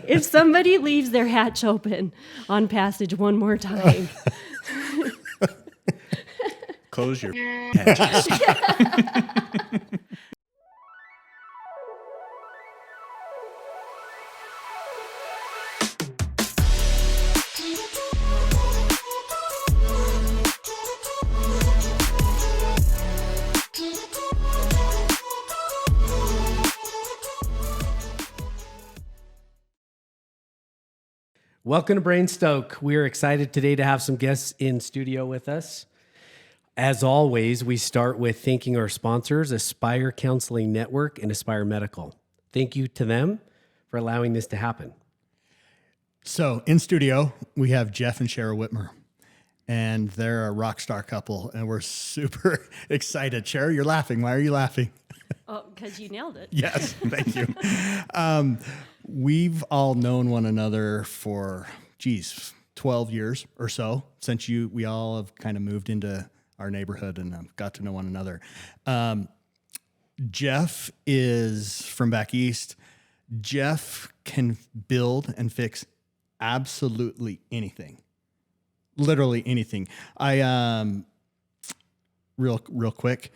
If somebody leaves their hatch open on passage one more time. Close your hatches. Welcome to Brainstoke. We're excited today to have some guests in studio with us. As always, we start with thanking our sponsors, Aspire Counseling Network and Aspire Medical. Thank you to them for allowing this to happen. So in studio, we have Jeff and Shera Whitmer, and they're a rock star couple, and we're super excited. Shera, you're laughing. Why are you laughing? Oh, because you nailed it. Yes, thank you. We've all known one another for, 12 years or so since we all have kind of moved into our neighborhood and got to know one another. Jeff is from back east. Jeff can build and fix absolutely anything, literally anything. Real quick,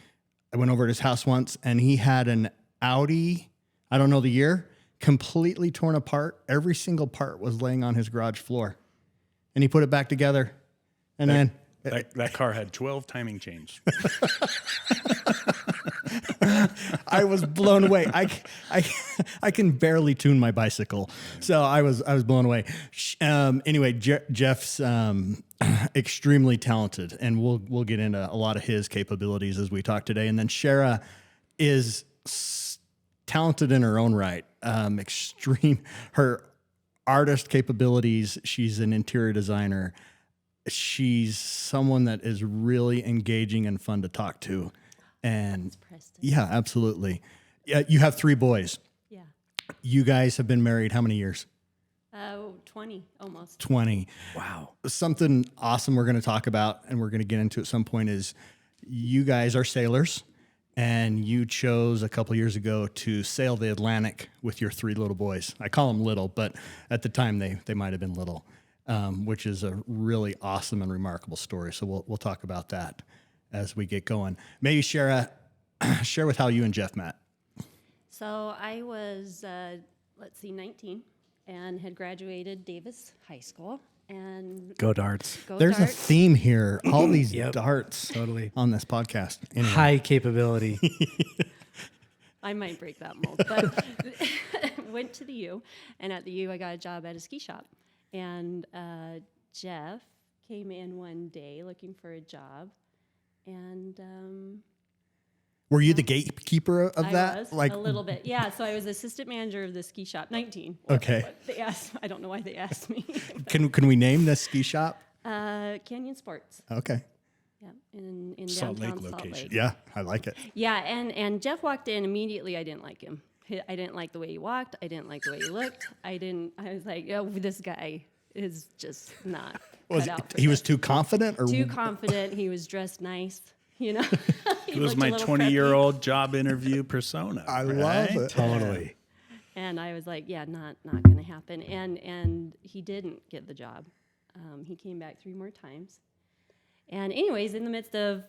I went over to his house once and he had an Audi, I don't know the year, completely torn apart. Every single part was laying on his garage floor, and he put it back together. And then that car had 12 timing chains. I was blown away. I can barely tune my bicycle, so I was blown away. Anyway, Jeff's extremely talented, and we'll get into a lot of his capabilities as we talk today. And then Shera is talented in her own right. Her artist capabilities. She's an interior designer. She's someone that is really engaging and fun to talk to. And yeah, absolutely. Yeah, you have 3 boys. Yeah. You guys have been married how many years? 20, almost. 20. Wow. Something awesome we're going to talk about, and we're going to get into at some point, is you guys are sailors, and you chose a couple years ago to sail the Atlantic with your 3 little boys. I call them little, but at the time they might have been little, which is a really awesome and remarkable story. So we'll talk about that as we get going. Maybe Shera, share with how you and Jeff met. So I was, 19, and had graduated Davis High School. And Go Darts. There's a theme here. All these darts Totally. on this podcast. Anyway. High capability. I might break that mold, but went to the U, and at the U I got a job at a ski shop. And Jeff came in one day looking for a job, and were you the gatekeeper of that? I was, a little bit, yeah. So I was assistant manager of the ski shop. 19. Okay. What they asked. I don't know why they asked me. Can we name this ski shop? Canyon Sports. Okay. Yeah, in Salt downtown Lake Salt location. Lake. Yeah, I like it. Yeah, and Jeff walked in immediately. I didn't like him. I didn't like the way he walked. I didn't like the way he looked. I was like, oh, this guy is just not cut out for He was this. too confident, or Too confident. He was dressed nice. You know, It was my 20-year-old job interview persona. I love it. Totally. And I was like, yeah, not going to happen. And he didn't get the job. He came back 3 more times. And anyways, in the midst of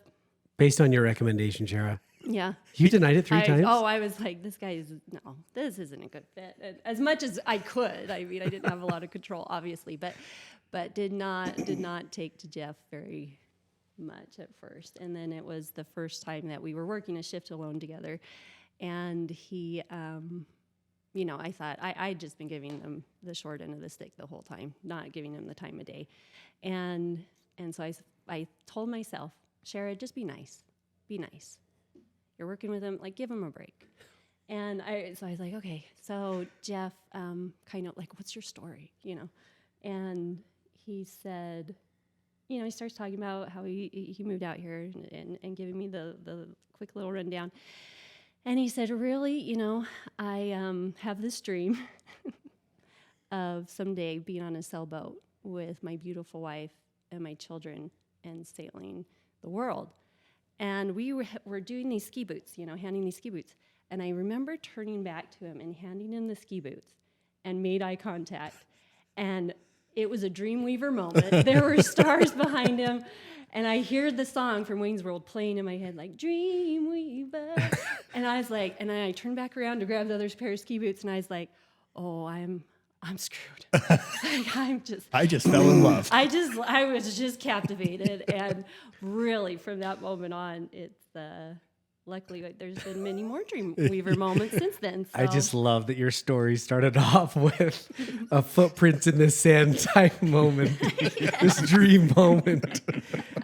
Based on your recommendation, Shera. yeah, You denied it 3 times? Oh, I was like, this isn't a good fit. And as much as I could, I mean, I didn't have a lot of control, obviously, but did not take to Jeff very much at first. And then it was the first time that we were working a shift alone together, and he, I thought I'd just been giving them the short end of the stick the whole time, not giving them the time of day, and so I told myself, Shera, just be nice. Be nice. You're working with him, give him a break. And so I was like, okay. So Jeff, kind of what's your story, And he said, he starts talking about how he moved out here and giving me the quick little rundown. And he said, really, I have this dream of someday being on a sailboat with my beautiful wife and my children and sailing the world. And we were doing these ski boots, handing these ski boots. And I remember turning back to him and handing him the ski boots and made eye contact. And it was a Dreamweaver moment. There were stars behind him. And I hear the song from Wayne's World playing in my head, like, Dreamweaver. And I was like, and then I turned back around to grab the other pair of ski boots, and I was like, oh, I'm screwed. Like, I just fell in love. I was just captivated. And really, from that moment on, it's, luckily, like, there's been many more Dreamweaver moments since then. So. I just love that your story started off with a footprints in the sand type moment, this dream moment.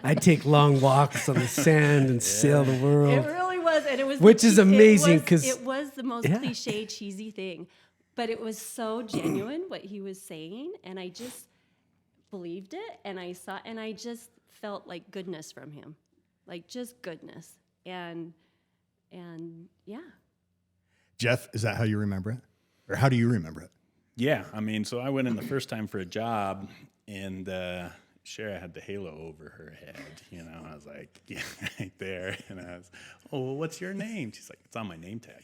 I take long walks on the sand and sail the world. It really was, and it was, which is amazing because it was the most cliche, cheesy thing, but it was so genuine what he was saying, and I just believed it, and I just felt like goodness from him, like just goodness, and yeah. Jeff, is that how you remember it? Or how do you remember it? Yeah, I mean, so I went in the first time for a job, and Shera had the halo over her head. You know, I was like, yeah, right there. And I was, oh, well, what's your name? She's like, it's on my name tag.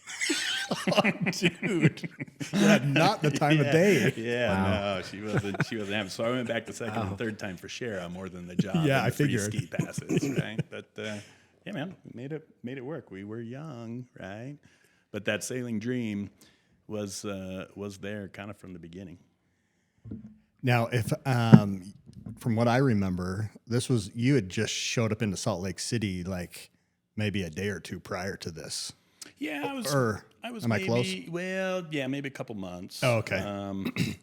Oh, dude. Yeah, not the time of day. Yeah, no, she wasn't having. So I went back the second and third time for Shera more than the job. Yeah, and I the free figured. ski passes, right? But yeah, man, we made it work. We were young, right? But that sailing dream was there kind of from the beginning. Now, if from what I remember, you had just showed up into Salt Lake City like maybe a day or two prior to this. Yeah, I was. Am I maybe, close? Well, yeah, maybe a couple months. Oh, okay.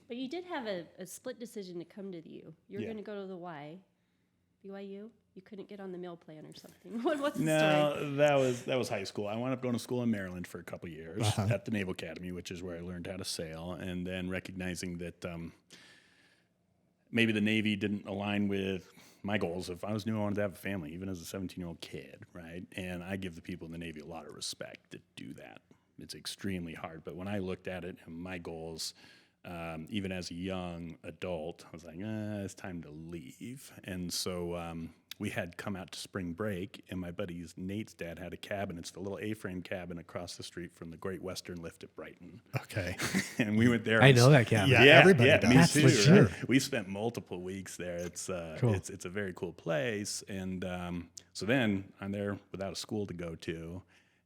But you did have a split decision to come to the U. You were Yeah. going to go to the BYU. You couldn't get on the meal plan or something. What's the story? No, that was high school. I wound up going to school in Maryland for a couple years at the Naval Academy, which is where I learned how to sail, and then recognizing that maybe the Navy didn't align with my goals. If I knew I wanted to have a family, even as a 17-year-old kid, right? And I give the people in the Navy a lot of respect to do that. It's extremely hard. But when I looked at it and my goals, even as a young adult, I was like, it's time to leave. And so we had come out to spring break, and my buddy's Nate's dad had a cabin. It's the little A-frame cabin across the street from the Great Western Lift at Brighton. Okay. And we went there. I know that cabin. Yeah, everybody does. Me That's too, legit. right? We spent multiple weeks there. It's Cool. it's a very cool place. And so then I'm there without a school to go to.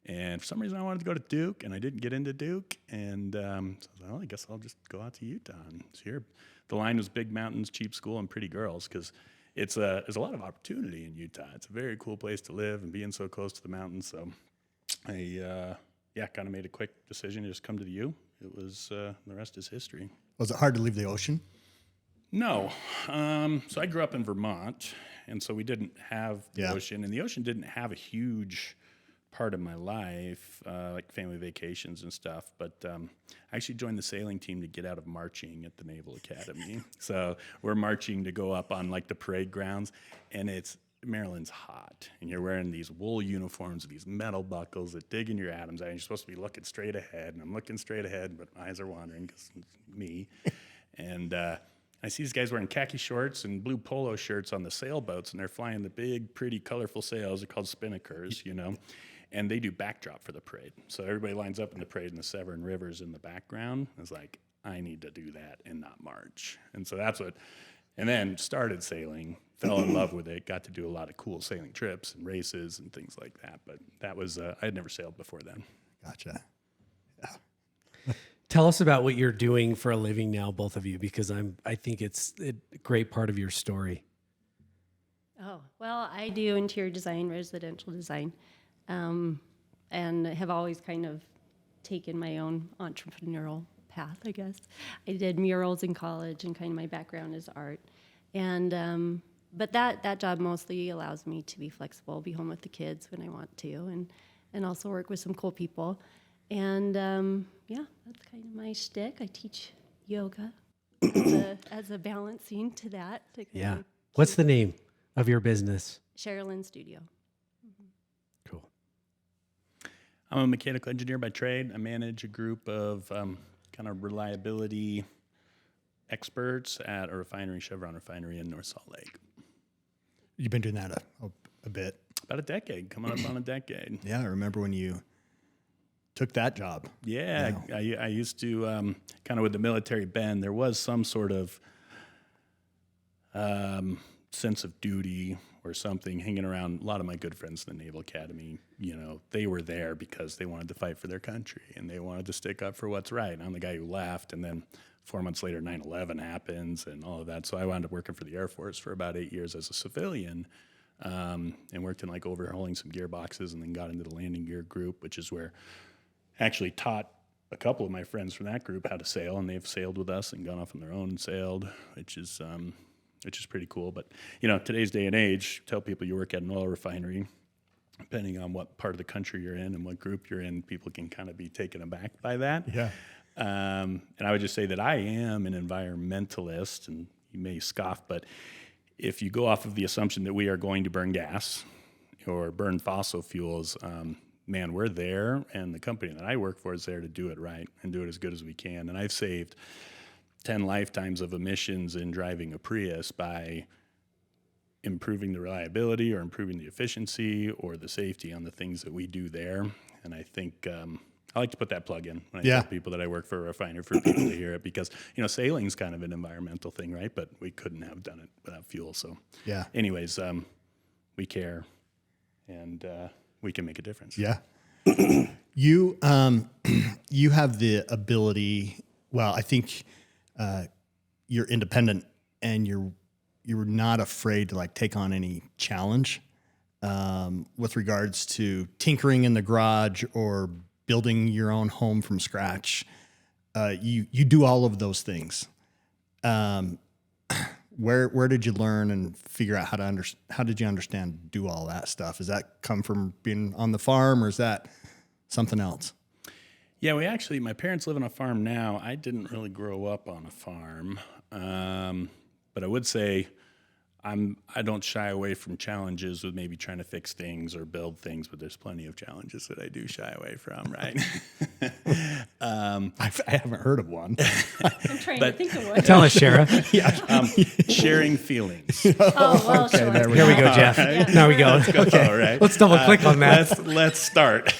And for some reason I wanted to go to Duke, and I didn't get into Duke. And so I was like, well, I guess I'll just go out to Utah. And so here, the line was big mountains, cheap school, and pretty girls, because there's a lot of opportunity in Utah. It's a very cool place to live, and being so close to the mountains. So I kind of made a quick decision to just come to the U. It was the rest is history. Was it hard to leave the ocean? No. So I grew up in Vermont, and so we didn't have the ocean, and the ocean didn't have a huge part of my life, like family vacations and stuff. But I actually joined the sailing team to get out of marching at the Naval Academy. So we're marching to go up on like the parade grounds, and Maryland's hot, and you're wearing these wool uniforms with these metal buckles that dig in your atoms. And you're supposed to be looking straight ahead, and I'm looking straight ahead, but my eyes are wandering because it's me. And I see these guys wearing khaki shorts and blue polo shirts on the sailboats, and they're flying the big, pretty, colorful sails. They're called spinnakers, you know. And they do backdrop for the parade. So everybody lines up in the parade, and the Severn River's in the background. It's like, I need to do that and not march. And so and then started sailing, fell in love with it, got to do a lot of cool sailing trips and races and things like that. But that was, I had never sailed before then. Gotcha. Tell us about what you're doing for a living now, both of you, because I think it's a great part of your story. Oh, well, I do interior design, residential design, and have always kind of taken my own entrepreneurial path, I guess. I did murals in college, and kind of my background is art. And but that job mostly allows me to be flexible, be home with the kids when I want to, and also work with some cool people. And that's kind of my shtick. I teach yoga as a balancing to that. To kind of What's the name of your business? Shera Studio. Cool. I'm a mechanical engineer by trade. I manage a group of kind of reliability experts at a refinery, Chevron refinery in North Salt Lake. You've been doing that a bit. About a decade, coming up on a decade. Yeah, I remember when you took that job. Yeah, I used to kind of with the military bend. There was some sort of sense of duty or something hanging around. A lot of my good friends in the Naval Academy, they were there because they wanted to fight for their country and they wanted to stick up for what's right. I'm the guy who left, and then 4 months later, 9/11 happens and all of that. So I wound up working for the Air Force for about 8 years as a civilian, and worked in like overhauling some gearboxes, and then got into the landing gear group, which is where I actually taught a couple of my friends from that group how to sail, and they've sailed with us and gone off on their own and sailed, which is pretty cool. But today's day and age, tell people you work at an oil refinery, depending on what part of the country you're in and what group you're in, people can kind of be taken aback by that. Yeah. And I would just say that I am an environmentalist, and you may scoff, but if you go off of the assumption that we are going to burn gas or burn fossil fuels, man, we're there, and the company that I work for is there to do it right and do it as good as we can. And I've saved 10 lifetimes of emissions in driving a Prius by improving the reliability or improving the efficiency or the safety on the things that we do there. And I think I like to put that plug in when I tell people that I work for a refiner for people to hear it, because sailing's kind of an environmental thing, right? But we couldn't have done it without fuel. So anyways, we care, and we can make a difference. Yeah. You you have the ability. Well, I think you're independent, and you're not afraid to like take on any challenge with regards to tinkering in the garage or building your own home from scratch. You do all of those things. Where did you learn and figure out how did you understand do all that stuff? Does that come from being on the farm, or is that something else? Yeah, my parents live on a farm now. I didn't really grow up on a farm, but I would say I don't shy away from challenges with maybe trying to fix things or build things, but there's plenty of challenges that I do shy away from, right? I haven't heard of one. I'm trying to think of one. Tell us, Shera. Sharing feelings. Oh, well, sure. Here we go, Jeff. There we go. Okay. All right. Let's double click on that. Let's start.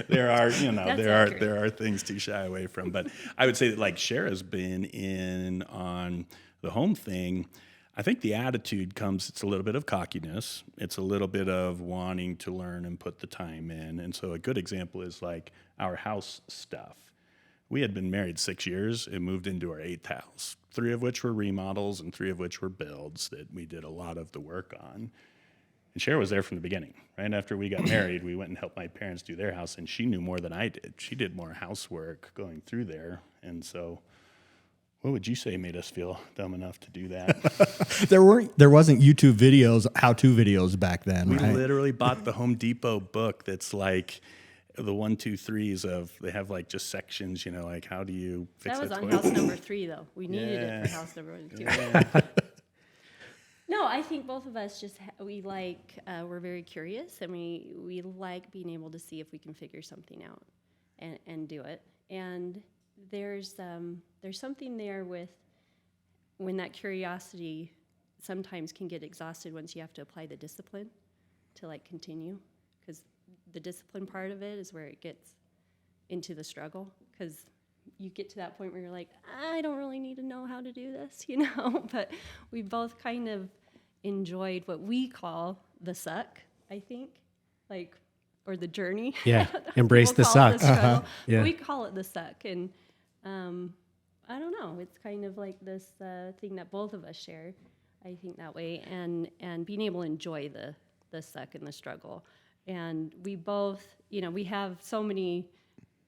There are accurate. there are things to shy away from, but I would say that like Shera's been in on the home thing. I think the attitude comes, it's a little bit of cockiness. It's a little bit of wanting to learn and put the time in. And so a good example is like our house stuff. We had been married 6 years and moved into our 8th house, 3 of which were remodels and 3 of which were builds that we did a lot of the work on. And Shera was there from the beginning. Right after we got married, we went and helped my parents do their house, and she knew more than I did. She did more housework going through there. And so what would you say made us feel dumb enough to do that? There wasn't YouTube videos, how-to videos back then, We right? literally bought the Home Depot book that's like the 1, 2, 3s of, they have like just sections, like how do you fix That was that on toilet? house number 3, though. We needed it for house number 2. Yeah. No, I think both of us we're very curious, and we like being able to see if we can figure something out and do it. And there's something there with when that curiosity sometimes can get exhausted once you have to apply the discipline to like continue, because the discipline part of it is where it gets into the struggle, because you get to that point where you're like, I don't really need to know how to do this, but we both kind of enjoyed what we call the suck, I think, or the journey. Yeah, embrace the People call it suck. struggle. Yeah. We call it the suck, and I don't know. It's kind of like this thing that both of us share, I think, that way, and being able to enjoy the suck and the struggle. And we both, we have so many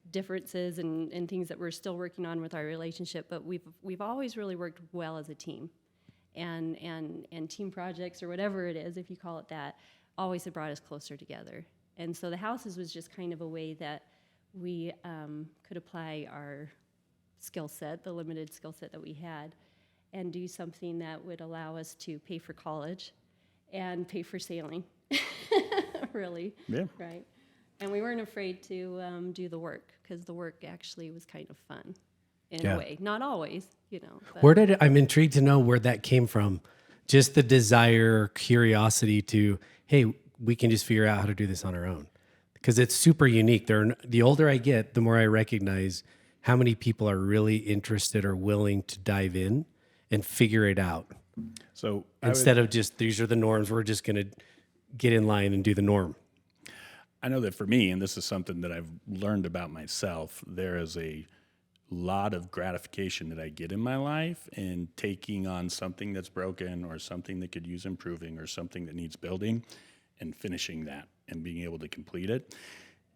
differences and things that we're still working on with our relationship, but we've always really worked well as a team, and team projects or whatever it is, if you call it that, always have brought us closer together. And so the houses was just kind of a way that we could apply our skill set, the limited skill set that we had, and do something that would allow us to pay for college and pay for sailing, really. Yeah. Right. And we weren't afraid to do the work, because the work actually was kind of fun in a way. Not always, But I'm intrigued to know where that came from. Just the desire, curiosity to, hey, we can just figure out how to do this on our own. because it's super unique. The older I get, the more I recognize how many people are really interested or willing to dive in and figure it out. So Instead of just, these are the norms, we're just going to get in line and do the norm. I know that for me, and this is something that I've learned about myself, there is a lot of gratification that I get in my life in taking on something that's broken or something that could use improving or something that needs building and finishing that and being able to complete it.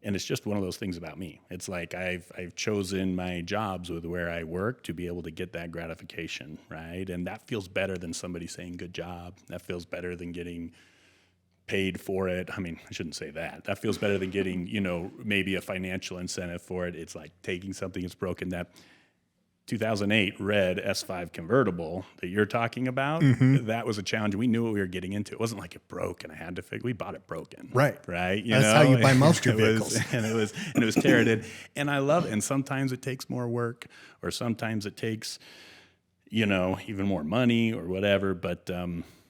And it's just one of those things about me. It's like I've chosen my jobs with where I work to be able to get that gratification, right? And that feels better than somebody saying good job. That feels better than getting paid for it. I mean, I shouldn't say that. That feels better than getting, maybe a financial incentive for it. It's like taking something that's broken. That 2008 red S5 convertible that you're talking about, that was a challenge. We knew what we were getting into. It wasn't like it broke and I had to fix. We bought it broken. Right. Right. That's how you buy most of your vehicles. And it was teared. And I love it. And sometimes it takes more work, or sometimes it takes, even more money or whatever. But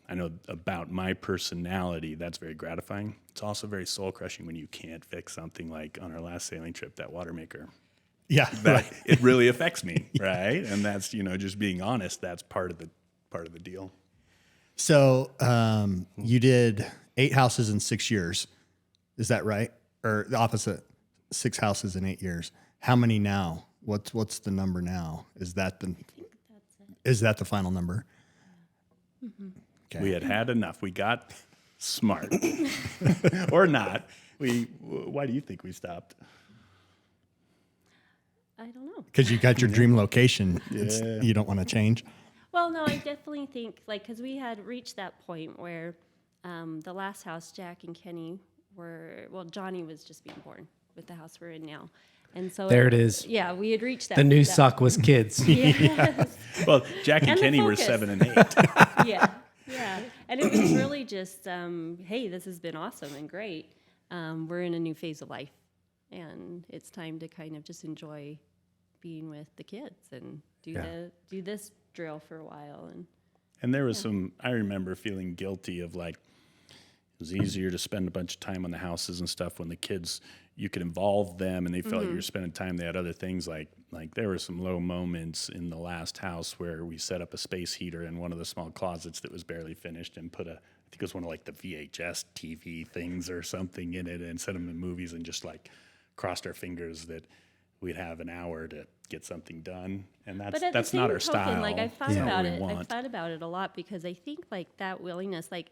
I know about my personality, that's very gratifying. It's also very soul crushing when you can't fix something, like on our last sailing trip, that water maker. Yeah, That it really affects me, right? And that's, just being honest, that's part of the deal. So you did 8 houses in 6 years. Is that right? Or the opposite, 6 houses in 8 years. How many now? What's the number now? Is that the final number? Mm-hmm. Okay. We had enough. We got smart, or not. Why do you think we stopped? I don't know. Because you got your dream location. You don't want to change. Well, no, I definitely think, because we had reached that point where the last house, Jack and Kenny Johnny was just being born with the house we're in now. And so There it is. Yeah, we had reached that. The new that, suck was kids. Yes. Well, Jack and And the Kenny were focus. 7 and 8. Yeah. And it was really just, hey, this has been awesome and great. We're in a new phase of life, and it's time to kind of just enjoy being with the kids and do this drill for a while. And there was I remember feeling guilty of, like, it was easier to spend a bunch of time on the houses and stuff when the kids, you could involve them and they felt like you were spending time. They had other things, like there were some low moments in the last house where we set up a space heater in one of the small closets that was barely finished and put I think it was one of like the VHS TV things or something in it, and set them in movies, and just like crossed our fingers that we'd have an hour to get something done. And that's not our style. Like, I've thought It's not about what we it. want. I've thought about it a lot, because I think, like, that willingness, like,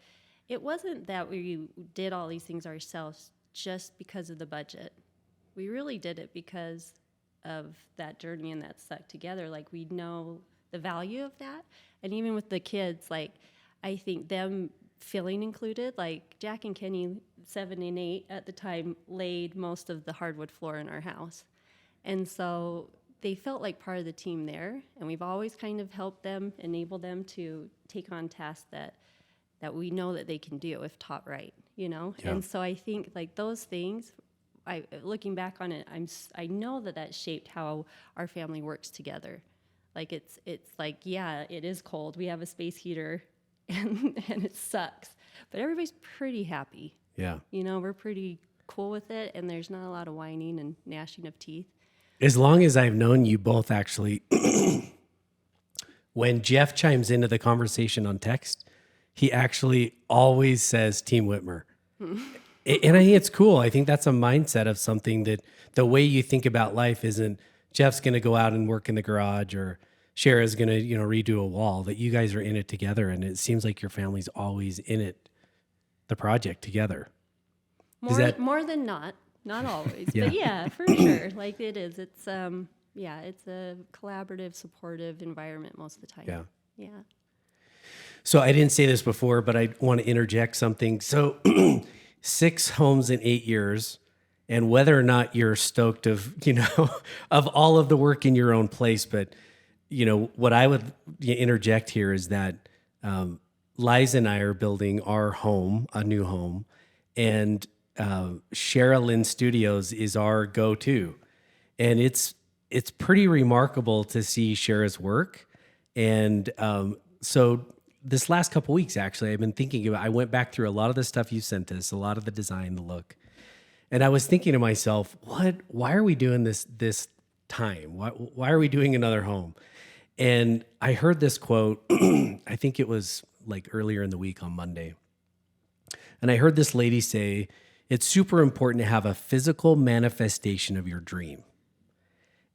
it wasn't that we did all these things ourselves just because of the budget. We really did it because of that journey and that stuck together. Like, we know the value of that. And even with the kids, like, I think them feeling included, like Jack and Kenny, 7 and 8 at the time, laid most of the hardwood floor in our house. And so they felt like part of the team there. And we've always kind of helped them, enable them to take on tasks that we know that they can do if taught right, Yeah. And so I think, like, those things, looking back on it, I know that shaped how our family works together. Like, it's like, yeah, it is cold. We have a space heater, and it sucks, but everybody's pretty happy. Yeah. We're pretty cool with it, and there's not a lot of whining and gnashing of teeth. As long as I've known you both, actually, when Jeff chimes into the conversation on text, he actually always says Team Whitmer. And I think it's cool. I think that's a mindset of something that the way you think about life isn't Jeff's going to go out and work in the garage, or Shera's going to, redo a wall, that you guys are in it together. And it seems like your family's always in it, the project together. More than not always, Yeah. but yeah, for sure. Like, it is. It's it's a collaborative, supportive environment most of the time. Yeah. Yeah. So I didn't say this before, but I want to interject something. So 6 homes in 8 years, and whether or not you're stoked of all of the work in your own place, but what I would interject here is that Liza and I are building our home, a new home, and Shera Lynn Studios is our go-to, and it's pretty remarkable to see Shera's work, and so. This last couple weeks, actually, I've been thinking about, I went back through a lot of the stuff you sent us, a lot of the design, the look. And I was thinking to myself, why are we doing this time? Why are we doing another home? And I heard this quote, I think it was like earlier in the week on Monday. And I heard this lady say, it's super important to have a physical manifestation of your dream.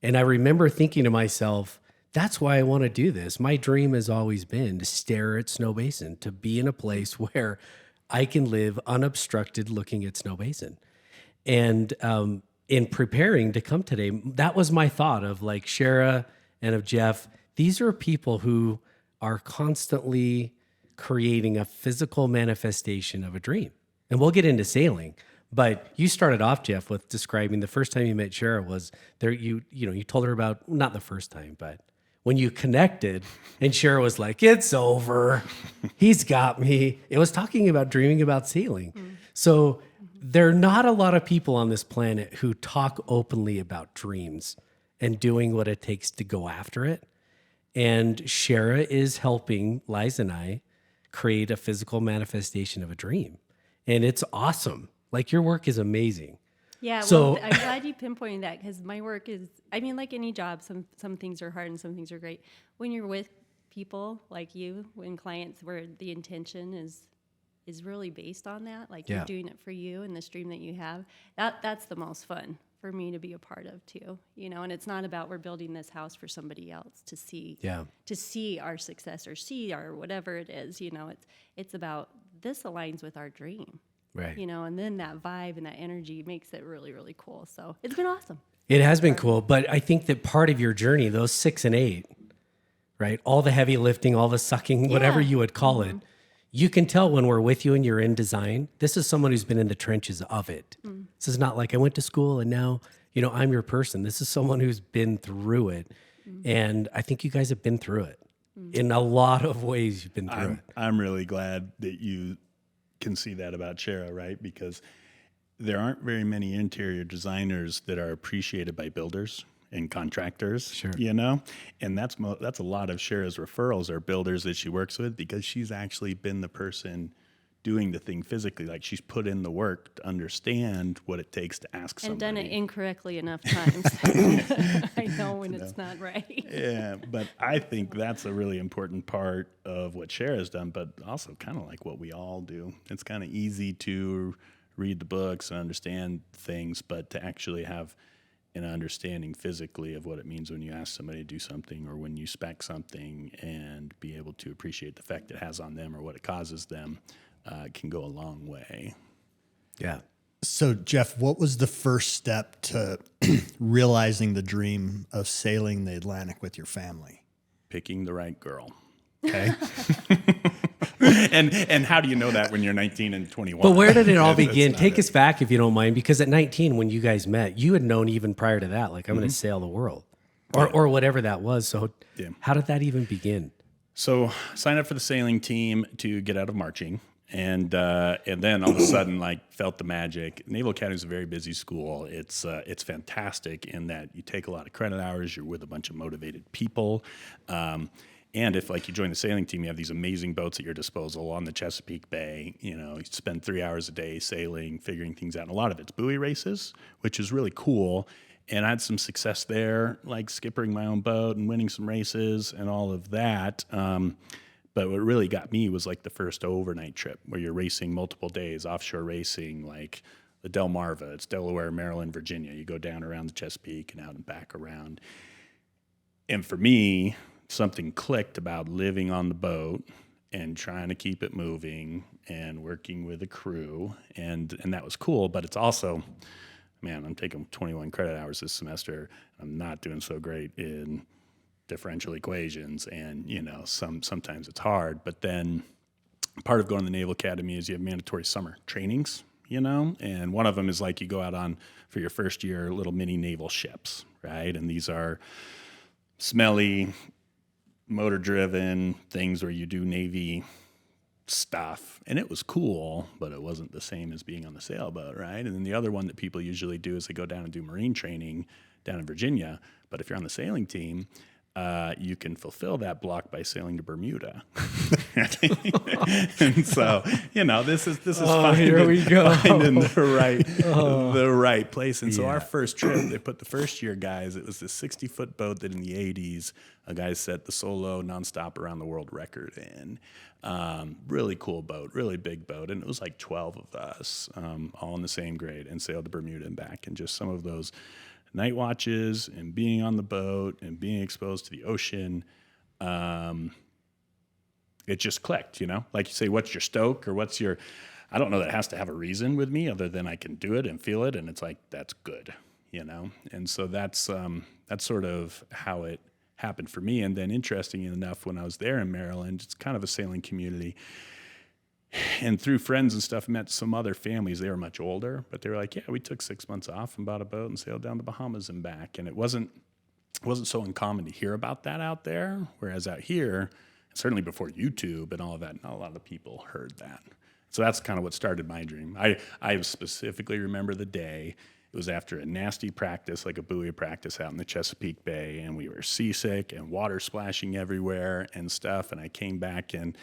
And I remember thinking to myself, that's why I want to do this. My dream has always been to stare at Snow Basin, to be in a place where I can live unobstructed looking at Snow Basin. And in preparing to come today, that was my thought of like Shera and of Jeff. These are people who are constantly creating a physical manifestation of a dream. And we'll get into sailing. But you started off, Jeff, with describing the first time you met Shera was there. You told her about, not the first time, but when you connected, and Shera was like, "It's over. He's got me." It was talking about dreaming about sailing. So there are not a lot of people on this planet who talk openly about dreams and doing what it takes to go after it. And Shera is helping Liza and I create a physical manifestation of a dream. And it's awesome. Like, your work is amazing. Yeah, So- well, I'm glad you pinpointed that, because my work is, I mean, like any job, some things are hard and some things are great. When you're with people like you, when clients, where the intention is really based on that, like Yeah. you're doing it for you and the stream that you have, that's the most fun for me to be a part of too, and it's not about we're building this house for somebody else to see, Yeah. to see our success or see our whatever it is, it's about this aligns with our dream. Right. And then that vibe and that energy makes it really, really cool. So it's been awesome. It has been cool, but I think that part of your journey, those 6 and 8, right? All the heavy lifting, all the sucking, whatever Yeah. you would call it, you can tell when we're with you and you're in design, this is someone who's been in the trenches of it. This is not like I went to school and now, I'm your person. This is someone who's been through it. And I think you guys have been through it. In a lot of ways, you've been through it. I'm really glad that you can see that about Shera, right? Because there aren't very many interior designers that are appreciated by builders and contractors, Sure. And that's a lot of Shera's referrals are builders that she works with, because she's actually been the person doing the thing physically. Like, she's put in the work to understand what it takes to ask somebody. And done it incorrectly enough times. I know when it's not right. Yeah, but I think that's a really important part of what Shera's done, but also kind of like what we all do. It's kind of easy to read the books and understand things, but to actually have an understanding physically of what it means when you ask somebody to do something or when you spec something, and be able to appreciate the effect it has on them or what it causes them, can go a long way. Yeah. So, Jeff, what was the first step to realizing the dream of sailing the Atlantic with your family? Picking the right girl. Okay. And how do you know that when you're 19 and 21? But where did it all That's begin? not Take it. us back, if you don't mind, because at 19, when you guys met, you had known even prior to that, like, I'm going to sail the world, or whatever that was. So Yeah. how did that even begin? So signed up for the sailing team to get out of marching. And then all of a sudden, like, felt the magic. Naval Academy is a very busy school. It's fantastic in that you take a lot of credit hours. You're with a bunch of motivated people. And if, like, you join the sailing team, you have these amazing boats at your disposal on the Chesapeake Bay. You spend 3 hours a day sailing, figuring things out. And a lot of it's buoy races, which is really cool. And I had some success there, like skippering my own boat and winning some races and all of that. But what really got me was like the first overnight trip where you're racing multiple days, offshore racing, like the Delmarva. It's Delaware, Maryland, Virginia. You go down around the Chesapeake and out and back around. And for me, something clicked about living on the boat and trying to keep it moving and working with a crew. And that was cool, but it's also, man, I'm taking 21 credit hours this semester. I'm not doing so great in differential equations, and sometimes it's hard. But then part of going to the Naval Academy is you have mandatory summer trainings, and one of them is like you go out on, for your first year, little mini naval ships, right? And these are smelly, motor-driven things where you do Navy stuff, and it was cool, but it wasn't the same as being on the sailboat, right? And then the other one that people usually do is they go down and do Marine training down in Virginia. But if you're on the sailing team, you can fulfill that block by sailing to Bermuda. And so, this is here we go. finding the right place. And so our first trip, they put the first year guys, it was this 60-foot boat that in the 80s, a guy set the solo nonstop around the world record in. Really cool boat, really big boat. And it was like 12 of us, all in the same grade, and sailed to Bermuda and back. And just some of those night watches and being on the boat and being exposed to the ocean, it just clicked, like you say, what's your stoke or what's your, I don't know that it has to have a reason with me other than I can do it and feel it. And it's like, that's good, And so that's sort of how it happened for me. And then interesting enough, when I was there in Maryland, it's kind of a sailing community. And through friends and stuff, met some other families. They were much older, but they were like, yeah, we took 6 months off and bought a boat and sailed down the Bahamas and back. And it wasn't so uncommon to hear about that out there. Whereas out here, certainly before YouTube and all of that, not a lot of people heard that. So that's kind of what started my dream. I specifically remember the day. It was after a nasty practice, like a buoy practice out in the Chesapeake Bay, and we were seasick and water splashing everywhere and stuff. And I came back and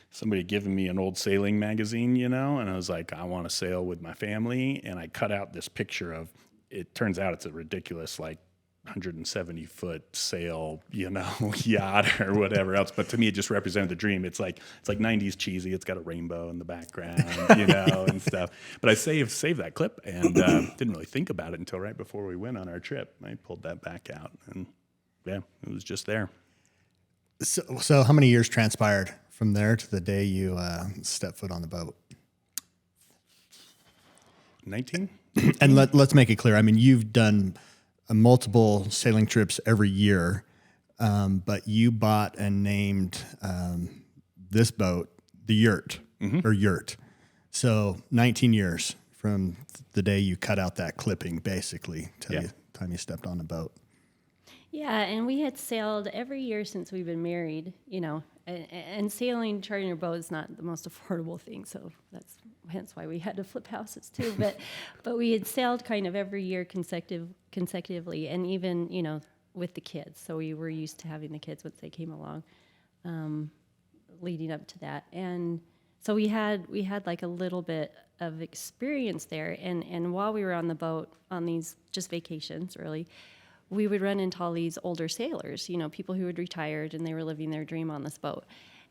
somebody had given me an old sailing magazine, and I was like, I want to sail with my family. And I cut out this picture of, it turns out it's a ridiculous, 170-foot sail, yacht or whatever else. But to me, it just represented the dream. It's like 90s cheesy. It's got a rainbow in the background, and stuff. But I saved that clip and didn't really think about it until right before we went on our trip. I pulled that back out, and yeah, it was just there. So how many years transpired from there to the day you stepped foot on the boat? 19. And let's make it clear. I mean, you've done multiple sailing trips every year, but you bought and named this boat the Yurt, or Yurt. So 19 years from the day you cut out that clipping, basically, till the time you stepped on the boat. Yeah, and we had sailed every year since we've been married, and sailing, chartering a boat is not the most affordable thing, so that's hence why we had to flip houses too. But we had sailed kind of every year consecutively, and even with the kids. So we were used to having the kids once they came along, leading up to that, and so we had like a little bit of experience there. And while we were on the boat on these just vacations, really, we would run into all these older sailors, people who had retired and they were living their dream on this boat.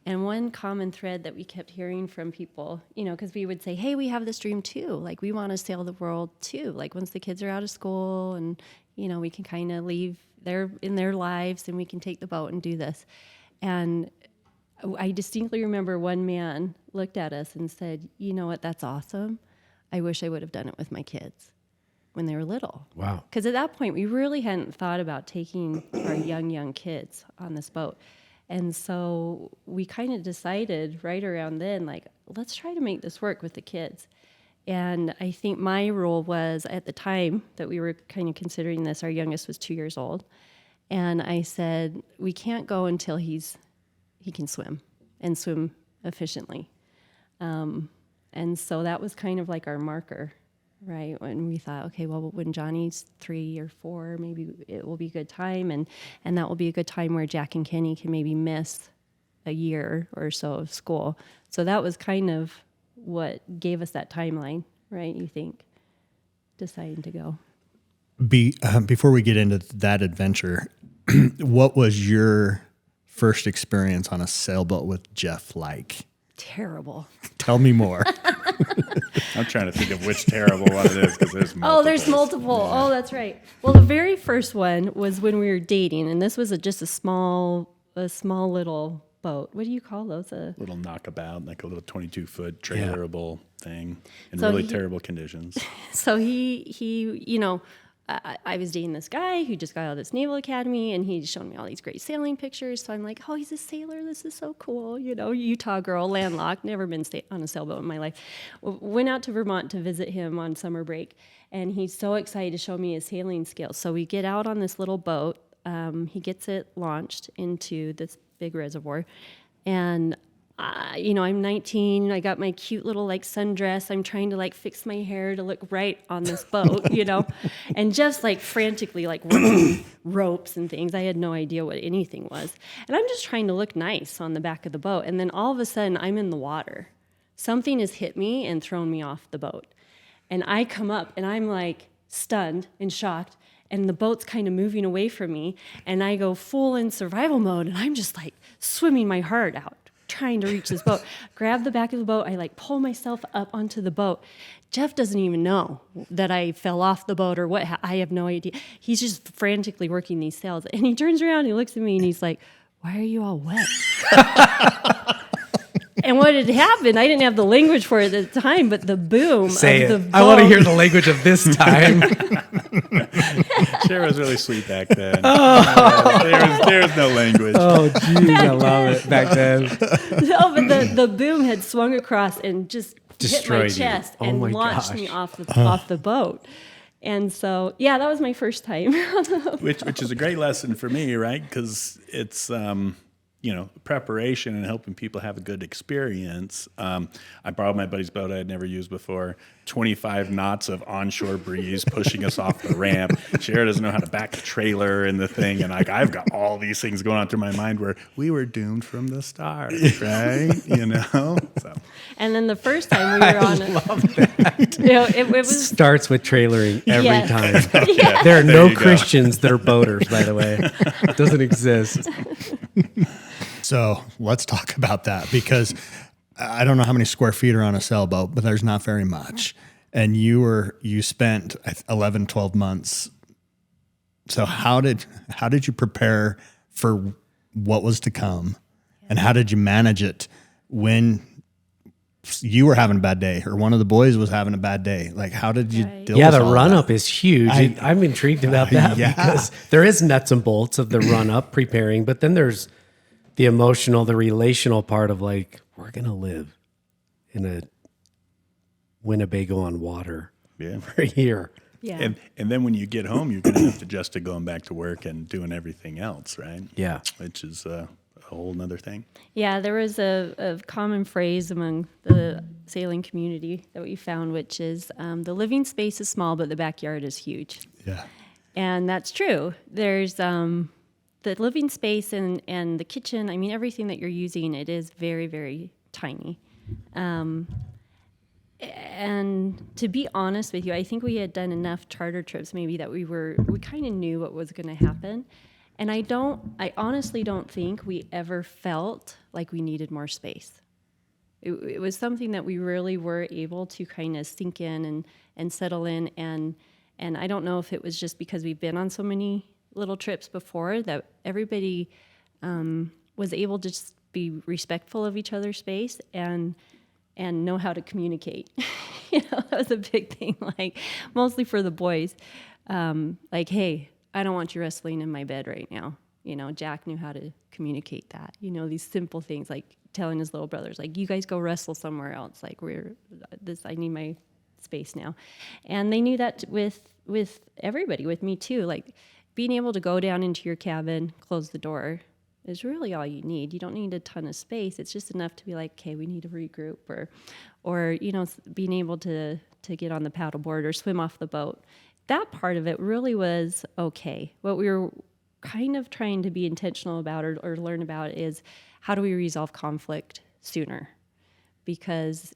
And one common thread that we kept hearing from people, because we would say, hey, we have this dream too. Like, we want to sail the world too. Like, once the kids are out of school and, we can kind of leave in their lives and we can take the boat and do this. And I distinctly remember one man looked at us and said, you know what, that's awesome. I wish I would have done it with my kids when they were little. Wow. Because at that point, we really hadn't thought about taking our young kids on this boat. And so we kind of decided right around then, let's try to make this work with the kids. And I think my rule was, at the time that we were kind of considering this, our youngest was 2 years old. And I said, we can't go until he can swim and swim efficiently. And so that was kind of like our marker, right? When we thought, okay, well, when Johnny's 3 or 4, maybe it will be a good time. And that will be a good time where Jack and Kenny can maybe miss a year or so of school. So that was kind of what gave us that timeline, right? You think, deciding to go. Before we get into that adventure, what was your first experience on a sailboat with Jeff like? Terrible. Tell me more. I'm trying to think of which terrible one it is, because there's multiple. Oh, there's multiple. Yeah. Oh, that's right. Well, the very first one was when we were dating, and this was just a small little boat. What do you call those? A little knockabout, like a little 22-foot trailerable thing in really terrible conditions. So he I was dating this guy who just got out of this Naval Academy, and he showed me all these great sailing pictures. So I'm like, oh, he's a sailor. This is so cool. Utah girl, landlocked, never been on a sailboat in my life. Went out to Vermont to visit him on summer break, and he's so excited to show me his sailing skills. So we get out on this little boat. He gets it launched into this big reservoir, and I'm 19. I got my cute little like sundress. I'm trying to like fix my hair to look right on this boat, and just like frantically like working ropes and things. I had no idea what anything was. And I'm just trying to look nice on the back of the boat. And then all of a sudden I'm in the water. Something has hit me and thrown me off the boat. And I come up and I'm like stunned and shocked. And the boat's kind of moving away from me. And I go full in survival mode. And I'm just like swimming my heart out, trying to reach this boat. Grab the back of the boat. I like pull myself up onto the boat. Jeff doesn't even know that I fell off the boat or what. I have no idea. He's just frantically working these sails. And he turns around and he looks at me and he's like, "Why are you all wet?" And what had happened, I didn't have the language for it at the time, but the boom Say of the it. boat. I want to hear the language of this time. Shera was really sweet back then. There's no language. Oh, geez, I love it back then. No, but the boom had swung across and just hit my Destroyed you. chest Oh and my launched gosh. me off the boat. And so, yeah, that was my first time. which is a great lesson for me, right? Because it's preparation and helping people have a good experience. I borrowed my buddy's boat I had never used before. 25 knots of onshore breeze pushing us off the ramp. Shera doesn't know how to back the trailer and the thing, and I've got all these things going on through my mind where we were doomed from the start, right? So. And then the first time we were on it was Starts with trailering every Yes. time. Yeah. There are no you go. Christians that are boaters, by the way. It doesn't exist. So let's talk about that, because I don't know how many square feet are on a sailboat, but there's not very much. And you spent 11, 12 months. So how did you prepare for what was to come? And how did you manage it when you were having a bad day or one of the boys was having a bad day? Like, how did you Right. deal Yeah, with the all run that? up is huge. I'm intrigued about that because there is nuts and bolts of the run up preparing, but then there's the emotional, the relational part of like, we're going to live in a Winnebago on water. Yeah. We're here. yeah. And then when you get home, you're going to have to adjust to going back to work and doing everything else, right? Yeah. Which is a whole nother thing. Yeah, there was a common phrase among the sailing community that we found, which is the living space is small, but the backyard is huge. Yeah. And that's true. There's the living space and the kitchen. I mean, everything that you're using, it is very, very tiny. And to be honest with you, I think we had done enough charter trips maybe that we kind of knew what was going to happen. And I honestly don't think we ever felt like we needed more space. It was something that we really were able to kind of sink in and settle in. And I don't know if it was just because we've been on so many little trips before that everybody was able to just be respectful of each other's space and know how to communicate. That was a big thing, like mostly for the boys. Like, hey, I don't want you wrestling in my bed right now. Jack knew how to communicate that. These simple things like telling his little brothers, like, you guys go wrestle somewhere else. Like, I need my space now. And they knew that with everybody, with me too. Like, being able to go down into your cabin, close the door, is really all you need. You don't need a ton of space. It's just enough to be like, okay, we need to regroup, or being able to get on the paddleboard or swim off the boat. That part of it really was okay. What we were kind of trying to be intentional about or learn about is how do we resolve conflict sooner? Because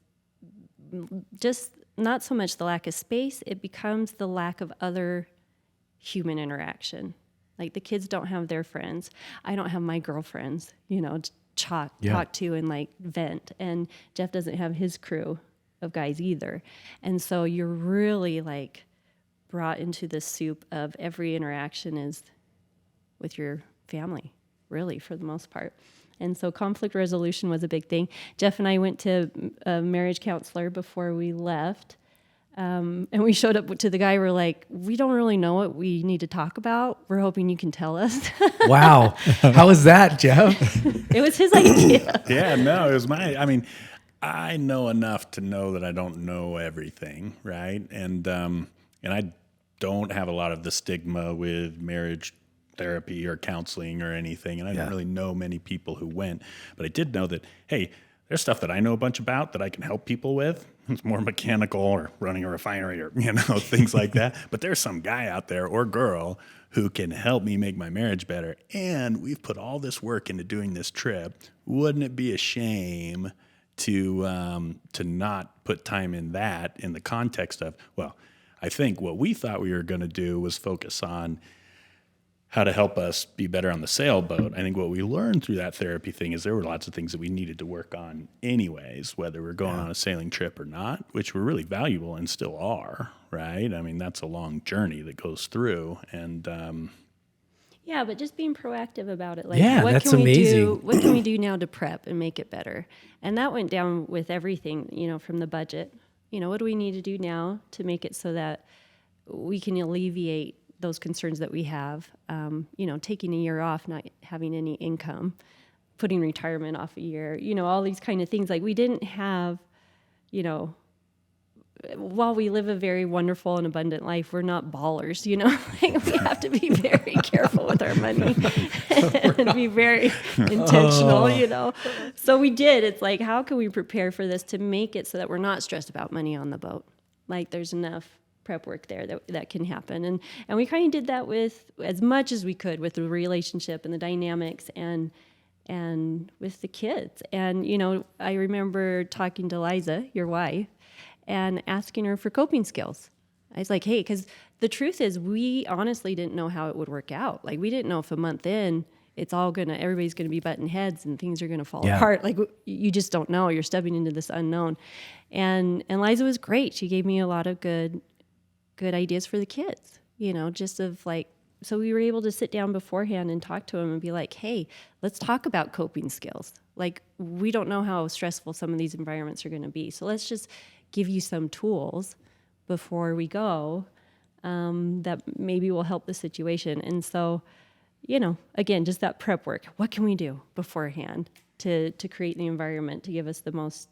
just not so much the lack of space, it becomes the lack of other human interaction. Like, the kids don't have their friends. I don't have my girlfriends, to talk to and like vent. And Jeff doesn't have his crew of guys either. And so you're really like brought into the soup of every interaction is with your family, really, for the most part. And so conflict resolution was a big thing. Jeff and I went to a marriage counselor before we left. And we showed up to the guy. We're like, we don't really know what we need to talk about. We're hoping you can tell us. Wow. How was that, Jeff? It was his idea. Yeah, no, it was I know enough to know that I don't know everything, right? And I don't have a lot of the stigma with marriage therapy or counseling or anything, and I don't really know many people who went, but I did know that, hey, there's stuff that I know a bunch about that I can help people with. It's more mechanical or running a refinery or, things like that. But there's some guy out there or girl who can help me make my marriage better. And we've put all this work into doing this trip. Wouldn't it be a shame to not put time in that in the context of, well, I think what we thought we were going to do was focus on how to help us be better on the sailboat. I think what we learned through that therapy thing is there were lots of things that we needed to work on anyways, whether we're going on a sailing trip or not, which were really valuable and still are, right? I mean, that's a long journey that goes through. And Yeah, but just being proactive about it. Like, Yeah, what that's can we amazing. do? What can we do now to prep and make it better? And that went down with everything, from the budget. What do we need to do now to make it so that we can alleviate those concerns that we have? Taking a year off, not having any income, putting retirement off a year, all these kind of things. Like, we didn't have, while we live a very wonderful and abundant life, we're not ballers, Like, we have to be very careful with our money and be very intentional, So we did. It's like, how can we prepare for this to make it so that we're not stressed about money on the boat? Like, there's enough prep work there that can happen. And we kind of did that with as much as we could with the relationship and the dynamics and with the kids. And, I remember talking to Liza, your wife, and asking her for coping skills. I was like, hey, because the truth is we honestly didn't know how it would work out. Like, we didn't know if a month in, everybody's gonna be butting heads and things are gonna fall apart. Like, you just don't know. You're stepping into this unknown. And Liza was great. She gave me a lot of good ideas for the kids, just of like, so we were able to sit down beforehand and talk to them and be like, hey, let's talk about coping skills. Like, we don't know how stressful some of these environments are gonna be. So let's just give you some tools before we go that maybe will help the situation. And so, again, just that prep work. What can we do beforehand to create the environment to give us the most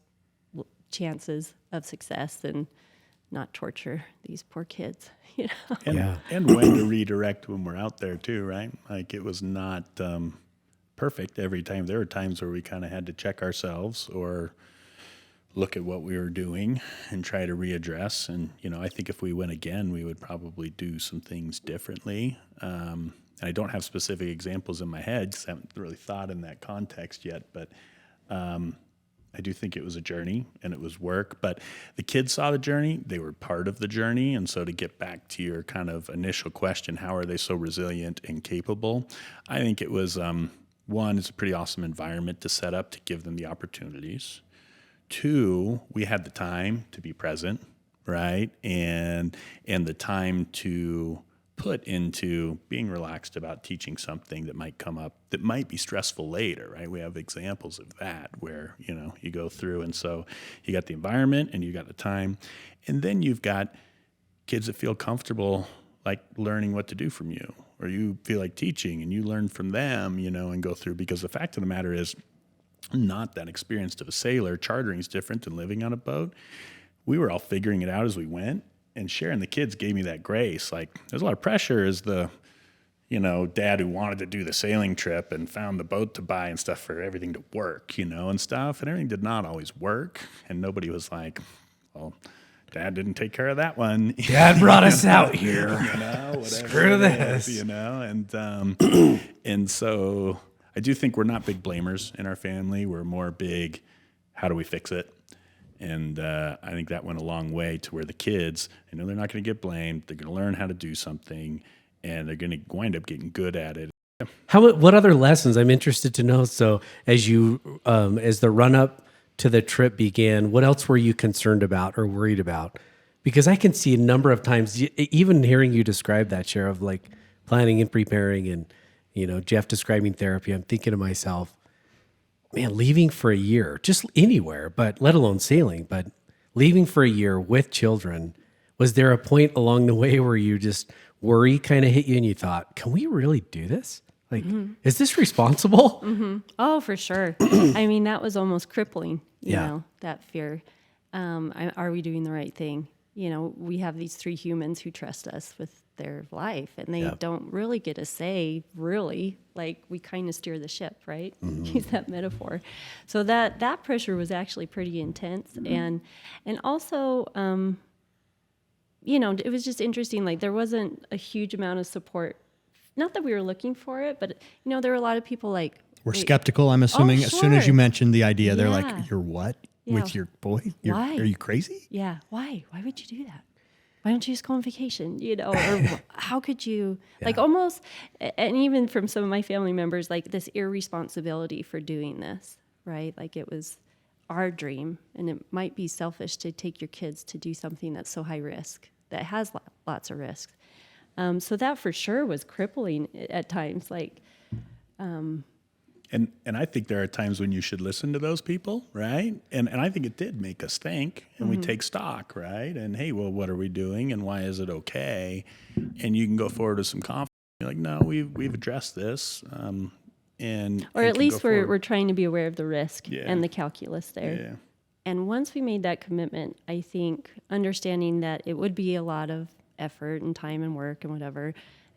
chances of success and not torture these poor kids, And when to redirect when we're out there too, right? Like, it was not perfect every time. There were times where we kind of had to check ourselves or look at what we were doing and try to readdress. And, I think if we went again, we would probably do some things differently. And I don't have specific examples in my head because I haven't really thought in that context yet, but I do think it was a journey and it was work, but the kids saw the journey, they were part of the journey. And so to get back to your kind of initial question, how are they so resilient and capable? I think it was, one, it's a pretty awesome environment to set up to give them the opportunities. Two, we had the time to be present, right? And the time to put into being relaxed about teaching something that might come up that might be stressful later, right? We have examples of that where, you go through. And so you got the environment and you got the time. And then you've got kids that feel comfortable like learning what to do from you, or you feel like teaching and you learn from them, and go through, because the fact of the matter is, I'm not that experienced of a sailor. Chartering is different than living on a boat. We were all figuring it out as we went, and Shera and the kids gave me that grace. Like, there's a lot of pressure as the, dad who wanted to do the sailing trip and found the boat to buy and stuff for everything to work, and stuff. And everything did not always work. And nobody was like, well, Dad didn't take care of that one. Dad brought us out here. Whatever Screw this. And so I do think we're not big blamers in our family. We're more big, how do we fix it? And I think that went a long way to where the kids, they're not going to get blamed. They're going to learn how to do something, and they're going to wind up getting good at it. What other lessons? I'm interested to know. So as as the run up to the trip began, what else were you concerned about or worried about? Because I can see a number of times, even hearing you describe that, Shera, of like planning and preparing and, Jeff describing therapy, I'm thinking to myself, man, leaving for a year, just anywhere, but let alone sailing, but leaving for a year with children, was there a point along the way where you just worry kind of hit you and you thought, can we really do this? Like, is this responsible? Mm-hmm. Oh, for sure. I mean, that was almost crippling, you know, that fear. Are we doing the right thing? We have these 3 humans who trust us with their life, and they Yeah. don't really get a say, really. Like, we kind of steer the ship, right? Use that metaphor. So that pressure was actually pretty intense, and also, it was just interesting. Like, there wasn't a huge amount of support. Not that we were looking for it, but there were a lot of people like, We're "Wait, skeptical, I'm assuming. As soon as sure. you mentioned the idea, they're Yeah. like, "You're what? Yeah. With your boy? Why? Are you crazy?" Yeah, why? Why would you do that? Why don't you just go on vacation? Or how could you, like, almost, and even from some of my family members, like, this irresponsibility for doing this, right? Like, it was our dream, and it might be selfish to take your kids to do something that's so high risk, that has lots of risks. So that for sure was crippling at times. Like, And I think there are times when you should listen to those people, right? And I think it did make us think, and we take stock, right? And hey, well, what are we doing, and why is it okay? And you can go forward with some confidence. You're like, no, we've addressed this, and or and at can least go we're forward. trying to be aware of the risk Yeah. and the calculus there. Yeah. And once we made that commitment, I think understanding that it would be a lot of effort and time and work and whatever,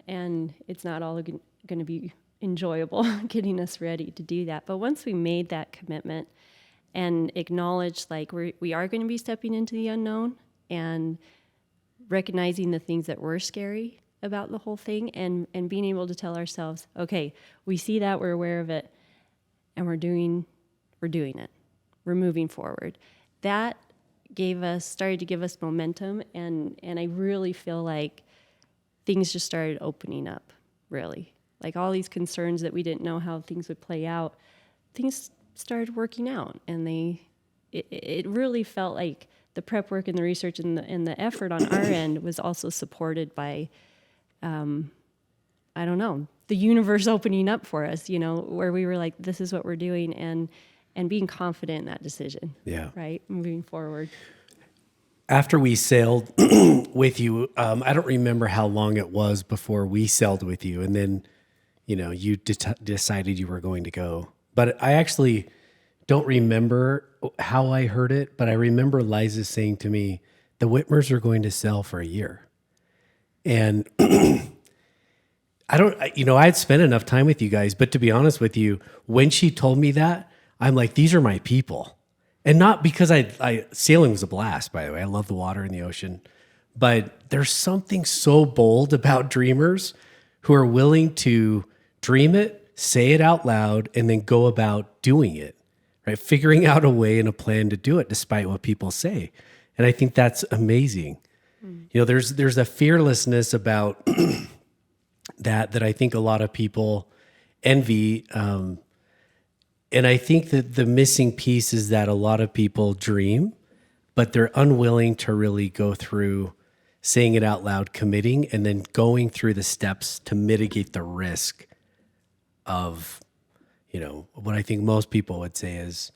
and it's not all going to be enjoyable getting us ready to do that. But once we made that commitment and acknowledged, like, we are going to be stepping into the unknown and recognizing the things that were scary about the whole thing, and being able to tell ourselves, okay, we see that, we're aware of it, and we're doing it. We're moving forward. That started to give us momentum, and I really feel like things just started opening up, really. Like, all these concerns that we didn't know how things would play out, things started working out, and it really felt like the prep work and the research and the effort on our end was also supported by, I don't know, the universe opening up for us, where we were like, this is what we're doing, and being confident in that decision. Yeah. Right? Moving forward. After we sailed with you, I don't remember how long it was before we sailed with you, and then, you decided you were going to go. But I actually don't remember how I heard it, but I remember Liza saying to me, the Whitmers are going to sail for a year. And I had spent enough time with you guys, but to be honest with you, when she told me that, I'm like, these are my people. And not because sailing was a blast, by the way. I love the water and the ocean. But there's something so bold about dreamers who are willing to dream it, say it out loud, and then go about doing it, right? Figuring out a way and a plan to do it despite what people say. And I think that's amazing. There's a fearlessness about that I think a lot of people envy. And I think that the missing piece is that a lot of people dream, but they're unwilling to really go through saying it out loud, committing, and then going through the steps to mitigate the risk of, what I think most people would say is,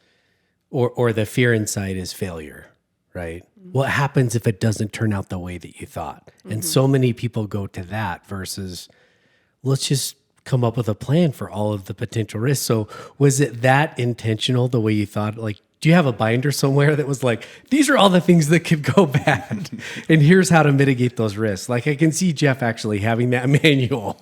or the fear inside is failure, right? Mm-hmm. What happens if it doesn't turn out the way that you thought? Mm-hmm. And so many people go to that versus, let's just come up with a plan for all of the potential risks. So was it that intentional, the way you thought? Like, do you have a binder somewhere that was like, these are all the things that could go bad, and here's how to mitigate those risks? Like, I can see Jeff actually having that manual,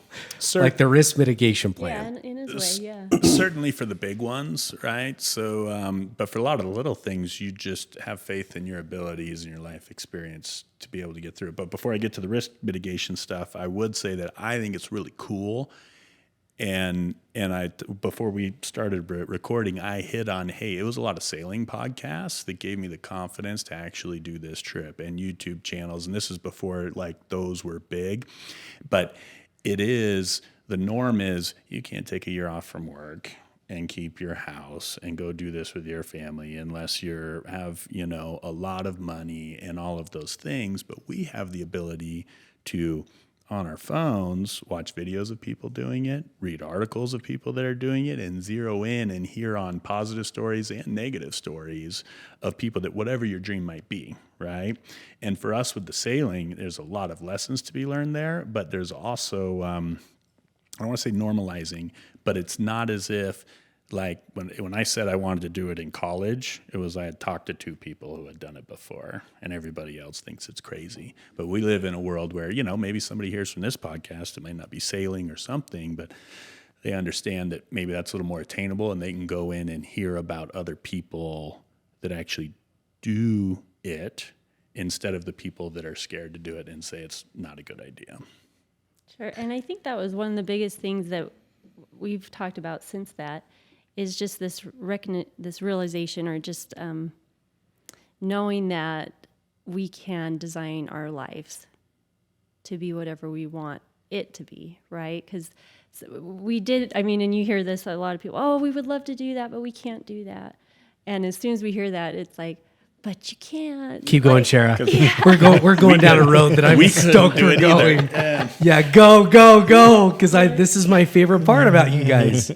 like the risk mitigation plan. Yeah, in his way, yeah. Certainly for the big ones, right? So, but for a lot of the little things, you just have faith in your abilities and your life experience to be able to get through it. But before I get to the risk mitigation stuff, I would say that I think it's really cool. And before we started recording, I hit on, hey, it was a lot of sailing podcasts that gave me the confidence to actually do this trip, and YouTube channels. And this is before like those were big, but the norm is you can't take a year off from work and keep your house and go do this with your family unless you have, a lot of money and all of those things. But we have the ability to, on our phones, watch videos of people doing it, read articles of people that are doing it, and zero in and hear on positive stories and negative stories of people that whatever your dream might be, right? And for us with the sailing, there's a lot of lessons to be learned there, but there's also, I don't want to say normalizing, but it's not as if like when I said I wanted to do it in college, it was I had talked to 2 people who had done it before, and everybody else thinks it's crazy. But we live in a world where, maybe somebody hears from this podcast, it might not be sailing or something, but they understand that maybe that's a little more attainable, and they can go in and hear about other people that actually do it instead of the people that are scared to do it and say it's not a good idea. Sure. And I think that was one of the biggest things that we've talked about since that is just this realization, or just knowing that we can design our lives to be whatever we want it to be, right? Because we did, and you hear this, a lot of people, oh, we would love to do that, but we can't do that. And as soon as we hear that, it's like, but you can't. Keep going, Shera. We're going down a road that I'm stoked we're going. Yeah, go. Because this is my favorite part about you guys.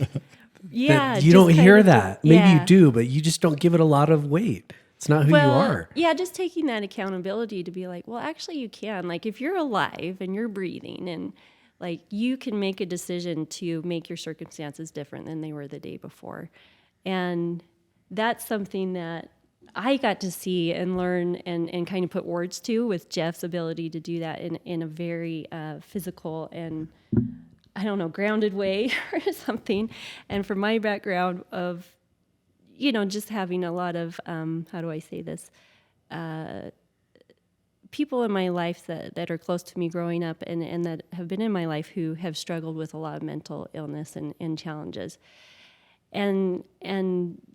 Yeah, you don't hear that. Maybe you do, but you just don't give it a lot of weight. It's not who you are. Yeah, just taking that accountability to be like, well, actually you can. Like if you're alive and you're breathing, and like you can make a decision to make your circumstances different than they were the day before. And that's something that I got to see and learn and kind of put words to with Jeff's ability to do that in a very physical and, grounded way or something. And from my background of, just having a lot of, how do I say this, people in my life that are close to me growing up and that have been in my life who have struggled with a lot of mental illness and challenges. And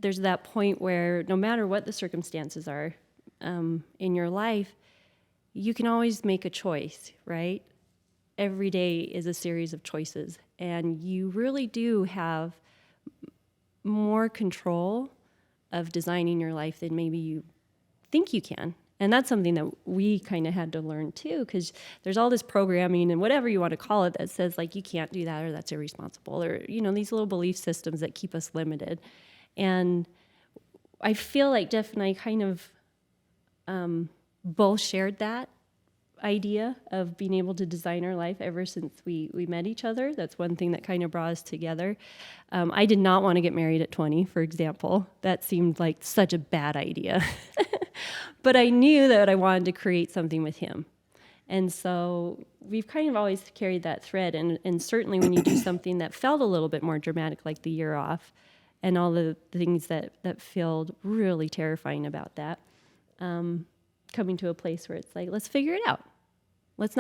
there's that point where no matter what the circumstances are in your life, you can always make a choice, right? Every day is a series of choices, and you really do have more control of designing your life than maybe you think you can. And that's something that we kind of had to learn too, because there's all this programming and whatever you want to call it that says like you can't do that or that's irresponsible, or these little belief systems that keep us limited. And I feel like Jeff and I kind of both shared that idea of being able to design our life ever since we met each other. That's one thing that kind of brought us together. I did not want to get married at 20, for example. That seemed like such a bad idea. But I knew that I wanted to create something with him. And so we've kind of always carried that thread. And certainly when you do something that felt a little bit more dramatic, like the year off, and all the things that felt really terrifying about that, coming to a place where it's like, let's figure it out. Let's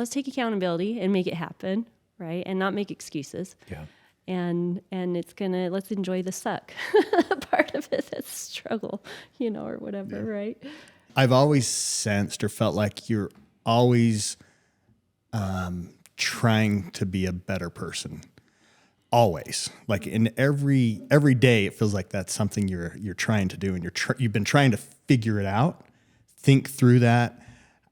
take accountability and make it happen, right? And not make excuses. Yeah. And let's enjoy the suck part of it, that's struggle, or whatever, right? I've always sensed or felt like you're always trying to be a better person. Always. Like in every day, it feels like that's something you're trying to do, and you've been trying to figure it out, think through that.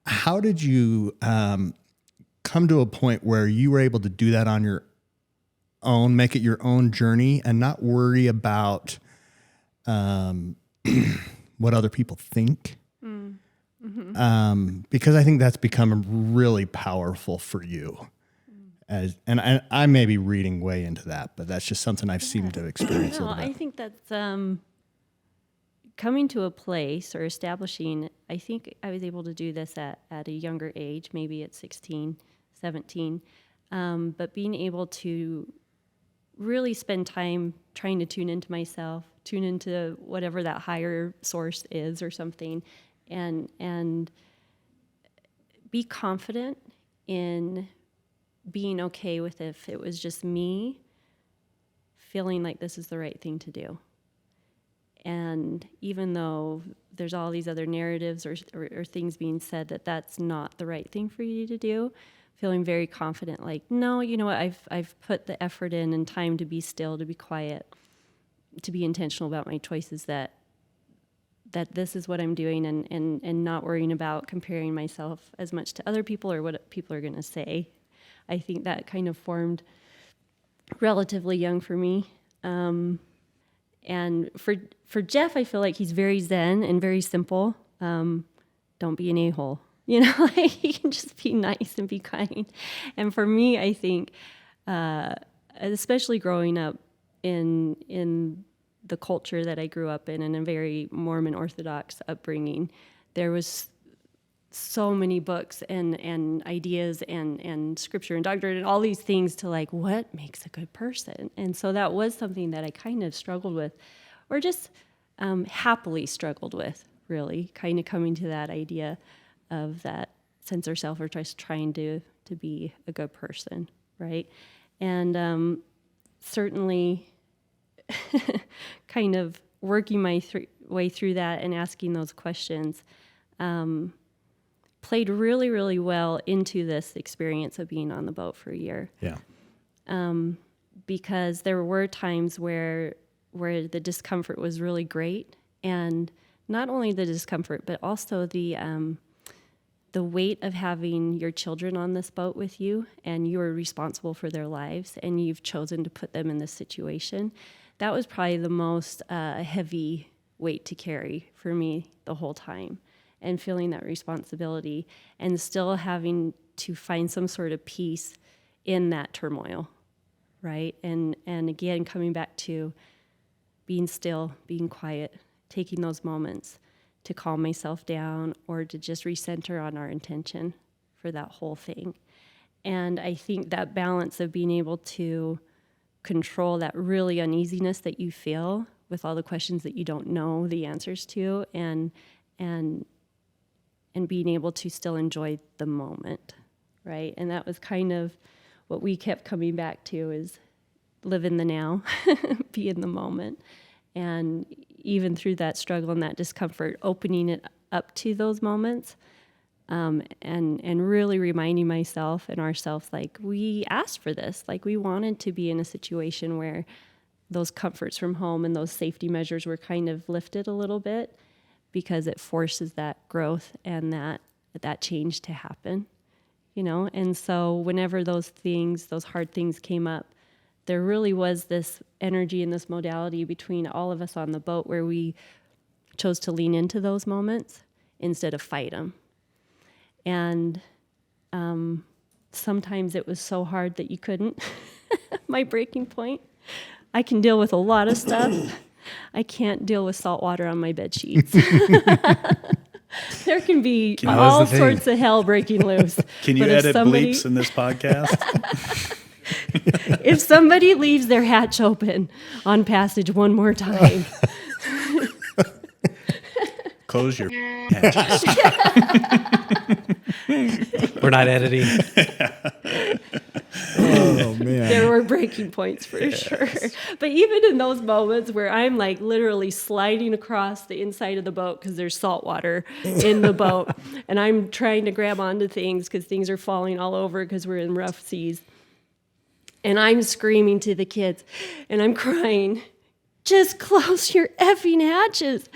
How did you come to a point where you were able to do that on your own, make it your own journey, and not worry about what other people think? Mm-hmm. Because I think that's become really powerful for you. And I may be reading way into that, but that's just something I've seemed to experience a little bit. I think that's coming to a place or establishing. I think I was able to do this at a younger age, maybe at 16, 17, but being able to really spend time trying to tune into myself, tune into whatever that higher source is or something, and be confident in being okay with if it was just me feeling like this is the right thing to do. And even though there's all these other narratives or things being said that that's not the right thing for you to do, feeling very confident, like, no, you know what, I've put the effort in and time to be still, to be quiet, to be intentional about my choices, that this is what I'm doing, and not worrying about comparing myself as much to other people or what people are going to say. I think that kind of formed relatively young for me. And for Jeff, I feel like he's very zen and very simple. Don't be an a-hole. Like he can just be nice and be kind. And for me, I think, especially growing up in the culture that I grew up in a very Mormon Orthodox upbringing, there was so many books and ideas and scripture and doctrine and all these things to like, what makes a good person? And so that was something that I kind of struggled with, or just happily struggled with, really, kind of coming to that idea of that sense of self, or just trying to be a good person, right? And certainly kind of working my way through that and asking those questions played really, really well into this experience of being on the boat for a year. Yeah. Because there were times where the discomfort was really great, and not only the discomfort, but also the weight of having your children on this boat with you, and you are responsible for their lives, and you've chosen to put them in this situation. That was probably the most heavy weight to carry for me the whole time, and feeling that responsibility and still having to find some sort of peace in that turmoil, right? And again, coming back to being still, being quiet, taking those moments to calm myself down, or to just recenter on our intention for that whole thing. And I think that balance of being able to control that really uneasiness that you feel with all the questions that you don't know the answers to, and being able to still enjoy the moment, right? And that was kind of what we kept coming back to, is live in the now, be in the moment. And even through that struggle and that discomfort, opening it up to those moments, and really reminding myself and ourselves, like, we asked for this. Like, we wanted to be in a situation where those comforts from home and those safety measures were kind of lifted a little bit, because it forces that growth and that change to happen, you know? And so whenever those hard things came up, there really was this energy and this modality between all of us on the boat where we chose to lean into those moments instead of fight them. And sometimes it was so hard that you couldn't. My breaking point. I can deal with a lot of stuff. I can't deal with salt water on my bed sheets. There can be all sorts of hell breaking loose. Can you edit bleeps in this podcast? If somebody leaves their hatch open on passage one more time, close your hatches. We're not editing. Oh man. there were breaking points for sure. But even in those moments where I'm like literally sliding across the inside of the boat because there's salt water in the boat, and I'm trying to grab onto things because things are falling all over because we're in rough seas, and I'm screaming to the kids, and I'm crying, just close your effing hatches.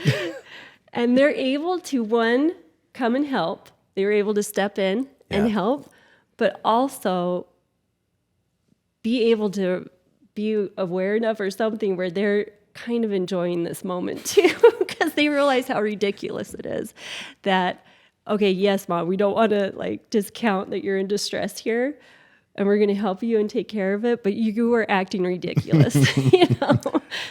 And they're able to, one, come and help. They were able to step in and help, but also be able to be aware enough or something where they're kind of enjoying this moment too, because they realize how ridiculous it is that, okay, yes, Mom, we don't want to like discount that you're in distress here, and we're going to help you and take care of it, but you are acting ridiculous, you know?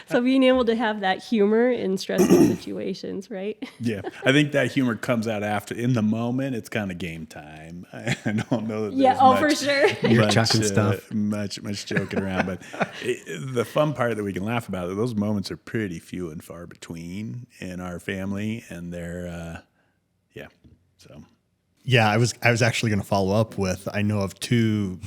So being able to have that humor in stressful situations, right? Yeah, I think that humor comes out after. In the moment, it's kind of game time. I don't know that there's for sure. You're chucking stuff. Much joking around, but the fun part that we can laugh about, those moments are pretty few and far between in our family, and they're, so. Yeah, I was actually going to follow up with, I know of two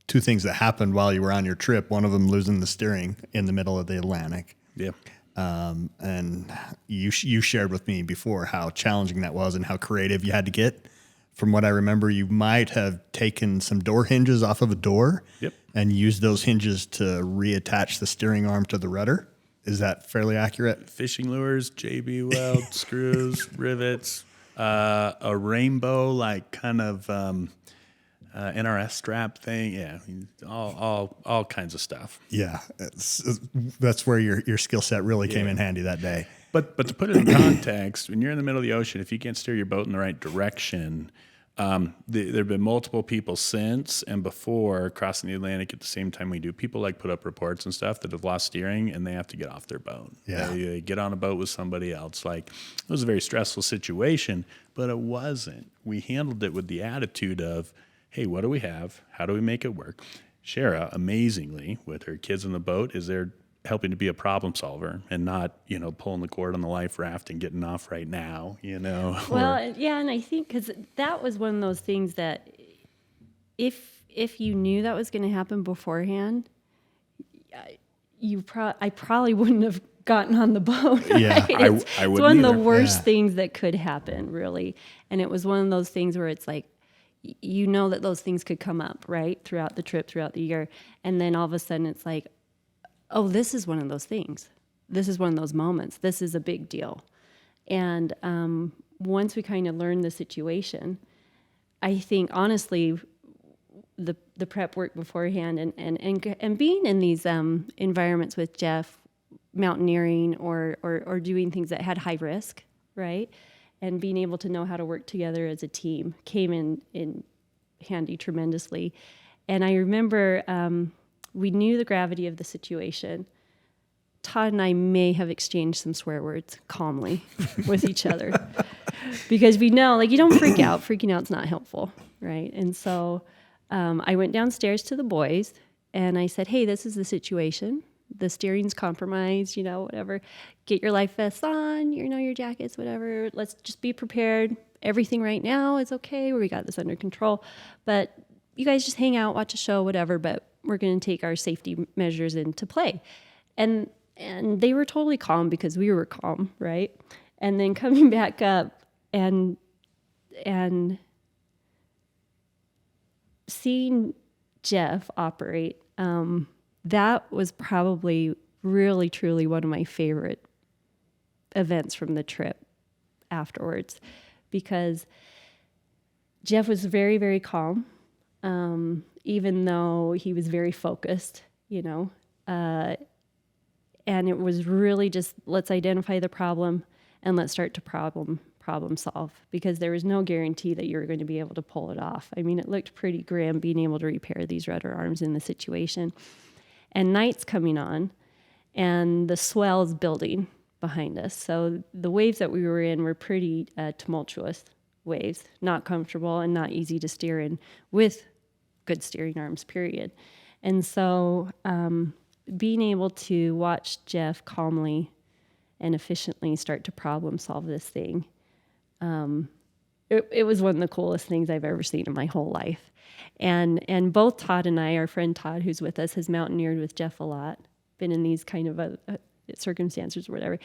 things that happened while you were on your trip. One of them losing the steering in the middle of the Atlantic. Yeah. And you shared with me before how challenging that was and how creative you had to get. From what I remember, you might have taken some door hinges off of a door and used those hinges to reattach the steering arm to the rudder. Is that fairly accurate? Fishing lures, JB Weld, screws, rivets, a rainbow, like kind of NRS strap thing. Yeah, all kinds of stuff. Yeah, that's where your skill set really came in handy that day. But to put it in context, when you're in the middle of the ocean, if you can't steer your boat in the right direction, There have been multiple people since and before crossing the Atlantic at the same time we do. People like put up reports and stuff that have lost steering and they have to get off their boat. Yeah. They get on a boat with somebody else. Like, it was a very stressful situation, but it wasn't. We handled it with the attitude of, hey, what do we have? How do we make it work? Shera, amazingly, with her kids in the boat, is there helping to be a problem solver and not, pulling the cord on the life raft and getting off right now, Well, yeah, and I think because that was one of those things that if you knew that was going to happen beforehand, I probably wouldn't have gotten on the boat. Yeah, right? I It's wouldn't one of the either. worst things that could happen, really. And it was one of those things where it's like, that those things could come up, right, throughout the trip, throughout the year. And then all of a sudden it's like, oh, this is one of those things. This is one of those moments. This is a big deal. And once we kind of learned the situation, I think, honestly, the prep work beforehand and being in these environments with Jeff, mountaineering or doing things that had high risk, right? And being able to know how to work together as a team came in handy tremendously. And I remember we knew the gravity of the situation. Todd and I may have exchanged some swear words calmly with each other because we know, you don't freak out. Freaking out's not helpful, right? And so I went downstairs to the boys and I said, hey, this is the situation. The steering's compromised, whatever. Get your life vests on, your jackets, whatever. Let's just be prepared. Everything right now is okay. We got this under control. But you guys just hang out, watch a show, whatever. But we're going to take our safety measures into play. And they were totally calm because we were calm, right? And then coming back up and seeing Jeff operate, that was probably really, truly one of my favorite events from the trip afterwards, because Jeff was very, very calm, even though he was very focused, and it was really just, let's identify the problem and let's start to problem solve, because there was no guarantee that you were going to be able to pull it off. I mean, it looked pretty grim being able to repair these rudder arms in the situation. And night's coming on, and the swell's building behind us. So the waves that we were in were pretty tumultuous waves, not comfortable and not easy to steer in with good steering arms, period. And so being able to watch Jeff calmly and efficiently start to problem solve this thing, it was one of the coolest things I've ever seen in my whole life. And both Todd and I, our friend Todd, who's with us, has mountaineered with Jeff a lot, been in these kind of circumstances or whatever.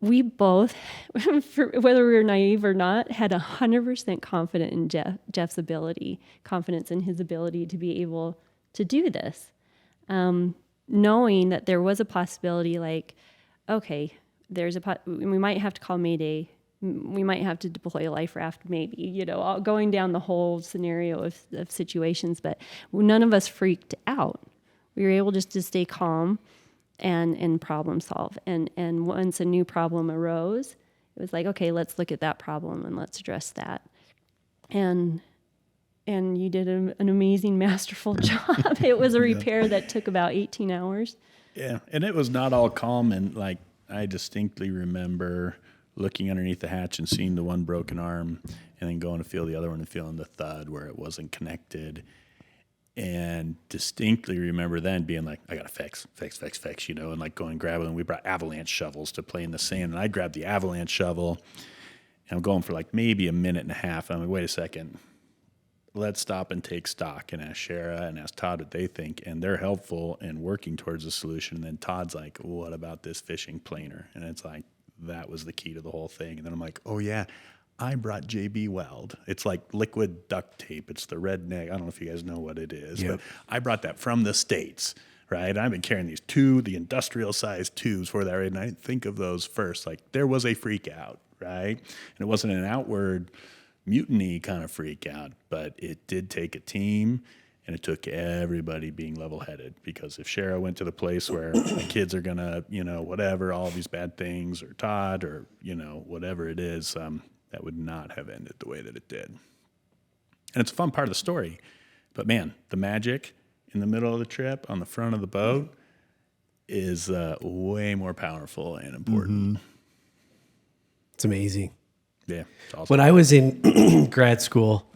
We both, whether we were naive or not, had 100% confidence in Jeff's confidence in his ability to be able to do this. Knowing that there was a possibility, okay, we might have to call Mayday. We might have to deploy a life raft, maybe, going down the whole scenario of situations, but none of us freaked out. We were able just to stay calm and problem solve. And once a new problem arose, it was like, okay, let's look at that problem and let's address that. And you did an amazing, masterful job. It was a repair that took about 18 hours. Yeah, and it was not all calm. And I distinctly remember looking underneath the hatch and seeing the one broken arm and then going to feel the other one and feeling the thud where it wasn't connected. And distinctly remember then being like, I got to fix, and going and grab it. And we brought avalanche shovels to play in the sand. And I grabbed the avalanche shovel and I'm going for maybe a minute and a half. And I'm like, wait a second. Let's stop and take stock and ask Shera and ask Todd what they think. And they're helpful in working towards a solution. And then Todd's like, what about this fishing planer? And it's like, that was the key to the whole thing. And then I'm like, oh yeah, I brought JB Weld. It's like liquid duct tape. It's the redneck. I don't know if you guys know what it is, but I brought that from the States, right? I've been carrying these the industrial sized tubes for that, right? And I didn't think of those first. There was a freak out, right? And it wasn't an outward mutiny kind of freak out, but it did take a team. And it took everybody being level-headed, because if Shera went to the place where the kids are going to, whatever, all these bad things, or Todd, or, whatever it is, that would not have ended the way that it did. And it's a fun part of the story. But man, the magic in the middle of the trip on the front of the boat is way more powerful and important. It's amazing. Yeah, it's awesome. When I was in grad school,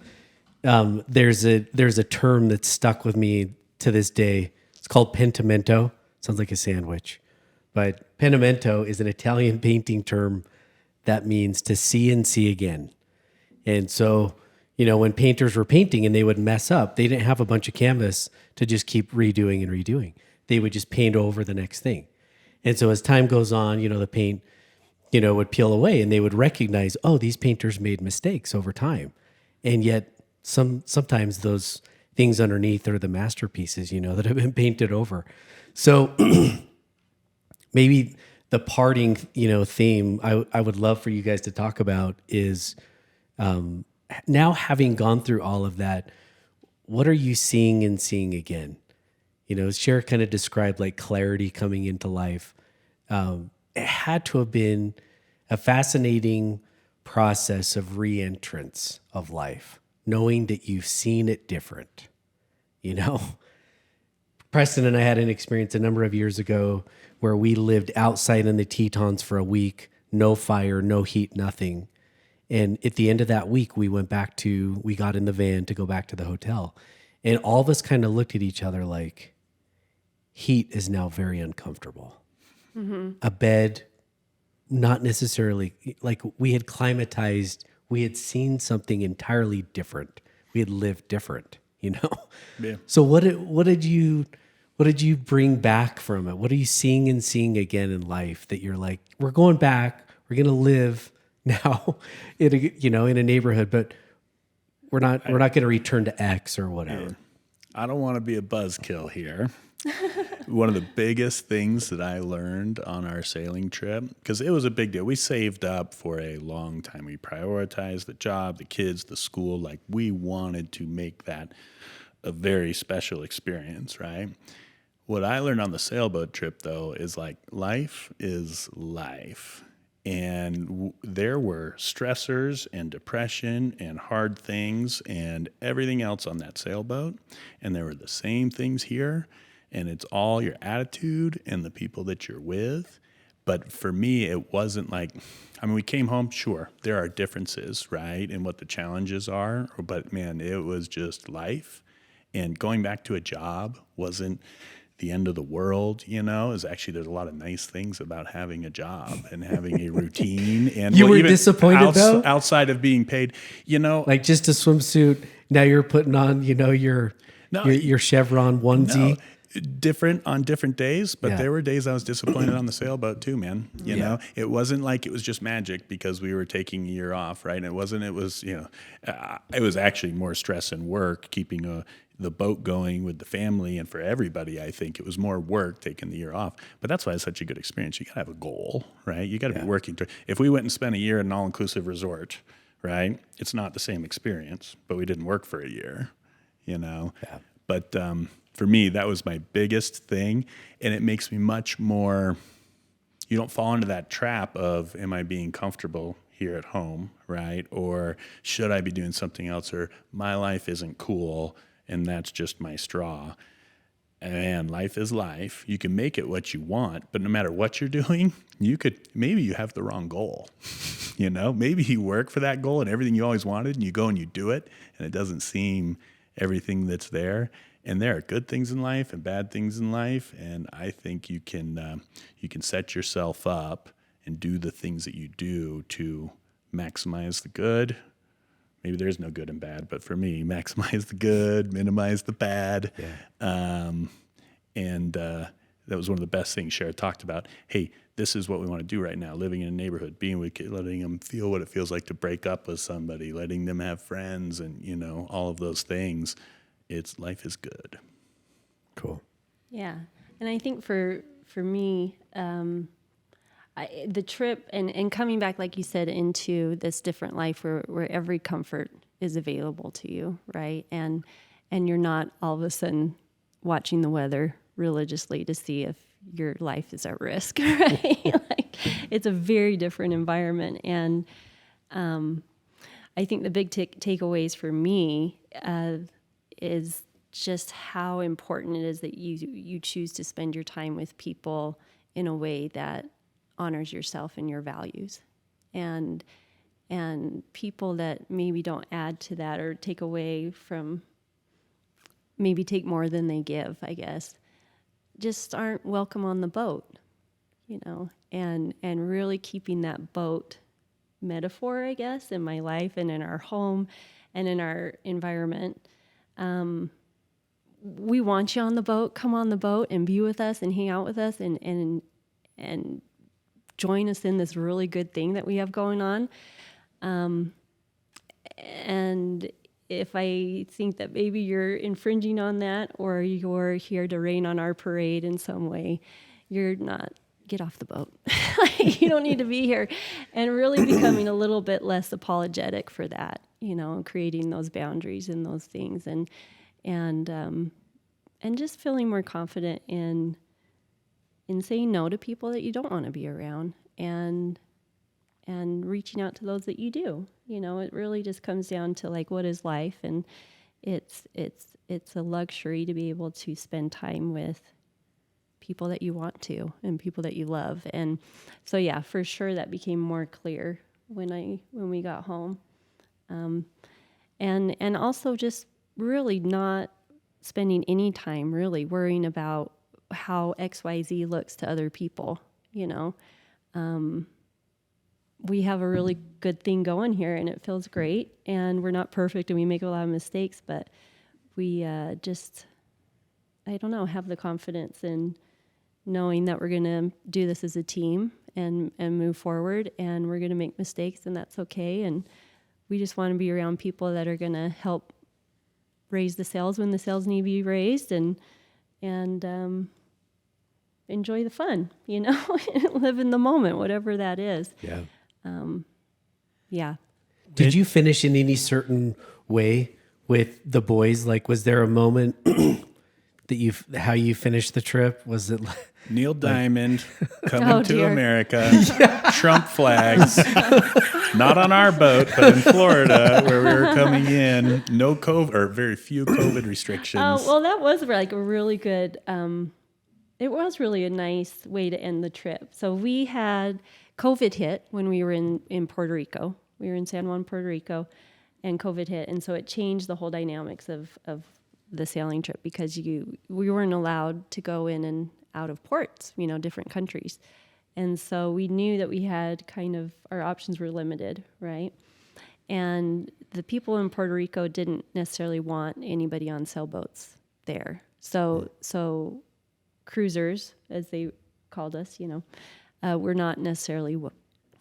there's a term that's stuck with me to this day. It's called pentimento. Sounds like a sandwich, but pentimento is an Italian painting term that means to see and see again. And so, when painters were painting and they would mess up, they didn't have a bunch of canvas to just keep redoing and redoing. They would just paint over the next thing. And so as time goes on, the paint, would peel away, and they would recognize, oh, these painters made mistakes over time. And yet sometimes those things underneath are the masterpieces, that have been painted over. So maybe the parting, theme I would love for you guys to talk about is now having gone through all of that, what are you seeing and seeing again? Shera kind of described like clarity coming into life. It had to have been a fascinating process of re-entrance of life, knowing that you've seen it different. Preston and I had an experience a number of years ago where we lived outside in the Tetons for a week, no fire, no heat, nothing. And at the end of that week, we got in the van to go back to the hotel. And all of us kind of looked at each other like, heat is now very uncomfortable. Mm-hmm. A bed, not necessarily, like we had climatized, we had seen something entirely different. We had lived different, Yeah. So what did you bring back from it? What are you seeing and seeing again in life that you're like, we're going back, we're going to live now in a neighborhood, but we're not going to return to X or whatever. I don't want to be a buzzkill here. One of the biggest things that I learned on our sailing trip, because it was a big deal. We saved up for a long time. We prioritized the job, the kids, the school. Like we wanted to make that a very special experience, right? What I learned on the sailboat trip, though, is like life is life. And there were stressors and depression and hard things and everything else on that sailboat. And there were the same things here. And it's all your attitude and the people that you're with. But for me, it wasn't like, we came home, sure, there are differences, right? And what the challenges are. But man, it was just life. And going back to a job wasn't the end of the world, is actually, there's a lot of nice things about having a job and having a routine. And you were disappointed though? Outside of being paid, like just a swimsuit. Now you're putting on, your Chevron onesie. No, different on different days, but there were days I was disappointed on the sailboat too, man. You know, it wasn't like it was just magic because we were taking a year off, right? And it was, it was actually more stress and work keeping the boat going with the family, and for everybody, I think it was more work taking the year off. But that's why it's such a good experience. You got to have a goal, right? You got to be working. If we went and spent a year in an all-inclusive resort, right, it's not the same experience, but we didn't work for a year, But for me, that was my biggest thing, and it makes me much more, you don't fall into that trap of, am I being comfortable here at home, right? Or should I be doing something else? Or my life isn't cool, and that's just my straw. And life is life. You can make it what you want, but no matter what you're doing, maybe you have the wrong goal. Maybe you work for that goal and everything you always wanted, and you go and you do it, and it doesn't seem everything that's there. And there are good things in life and bad things in life, and I think you can set yourself up and do the things that you do to maximize the good. Maybe there is no good and bad, but for me, maximize the good, minimize the bad. Yeah. That was one of the best things Shera talked about. Hey, this is what we want to do right now, living in a neighborhood, being with kids, letting them feel what it feels like to break up with somebody, letting them have friends, and, all of those things. Life is good. Cool. Yeah. And I think for me, the trip and coming back, like you said, into this different life where every comfort is available to you, right? And you're not all of a sudden watching the weather religiously to see if your life is at risk, right? Like it's a very different environment. And I think the big takeaways for me is just how important it is that you choose to spend your time with people in a way that honors yourself and your values, and people that maybe don't add to that or take away from, maybe take more than they give, I guess, just aren't welcome on the boat, and really keeping that boat metaphor, I guess, in my life and in our home and in our environment. We want you on the boat. Come on the boat and be with us and hang out with us and join us in this really good thing that we have going on. And if I think that maybe you're infringing on that, or you're here to rain on our parade in some way, you're not. Get off the boat. You don't need to be here. And really becoming a little bit less apologetic for that, creating those boundaries and those things, and just feeling more confident in saying no to people that you don't want to be around, and reaching out to those that you do. It really just comes down to like, what is life? And it's a luxury to be able to spend time with people that you want to and people that you love. And so, yeah, for sure that became more clear when we got home. And also just really not spending any time really worrying about how XYZ looks to other people. We have a really good thing going here and it feels great, and we're not perfect and we make a lot of mistakes, but we just, I don't know, have the confidence in knowing that we're going to do this as a team and move forward, and we're going to make mistakes, and that's okay. And we just want to be around people that are going to help raise the sails when the sails need to be raised, and enjoy the fun, live in the moment, whatever that is. Yeah. Yeah. Did you finish in any certain way with the boys? Like, was there a moment that how you finished the trip? Was it Neil Diamond coming Oh, to dear. America, Trump flags, not on our boat, but in Florida where we were coming in, no COVID or very few COVID restrictions. Oh, well, that was like a really good, it was really a nice way to end the trip. So we had COVID hit when we were in Puerto Rico. We were in San Juan, Puerto Rico, and COVID hit. And so it changed the whole dynamics of the sailing trip, because we weren't allowed to go in and out of ports, different countries. And so we knew that we had our options were limited, right? And the people in Puerto Rico didn't necessarily want anybody on sailboats there. So cruisers, as they called us, were not necessarily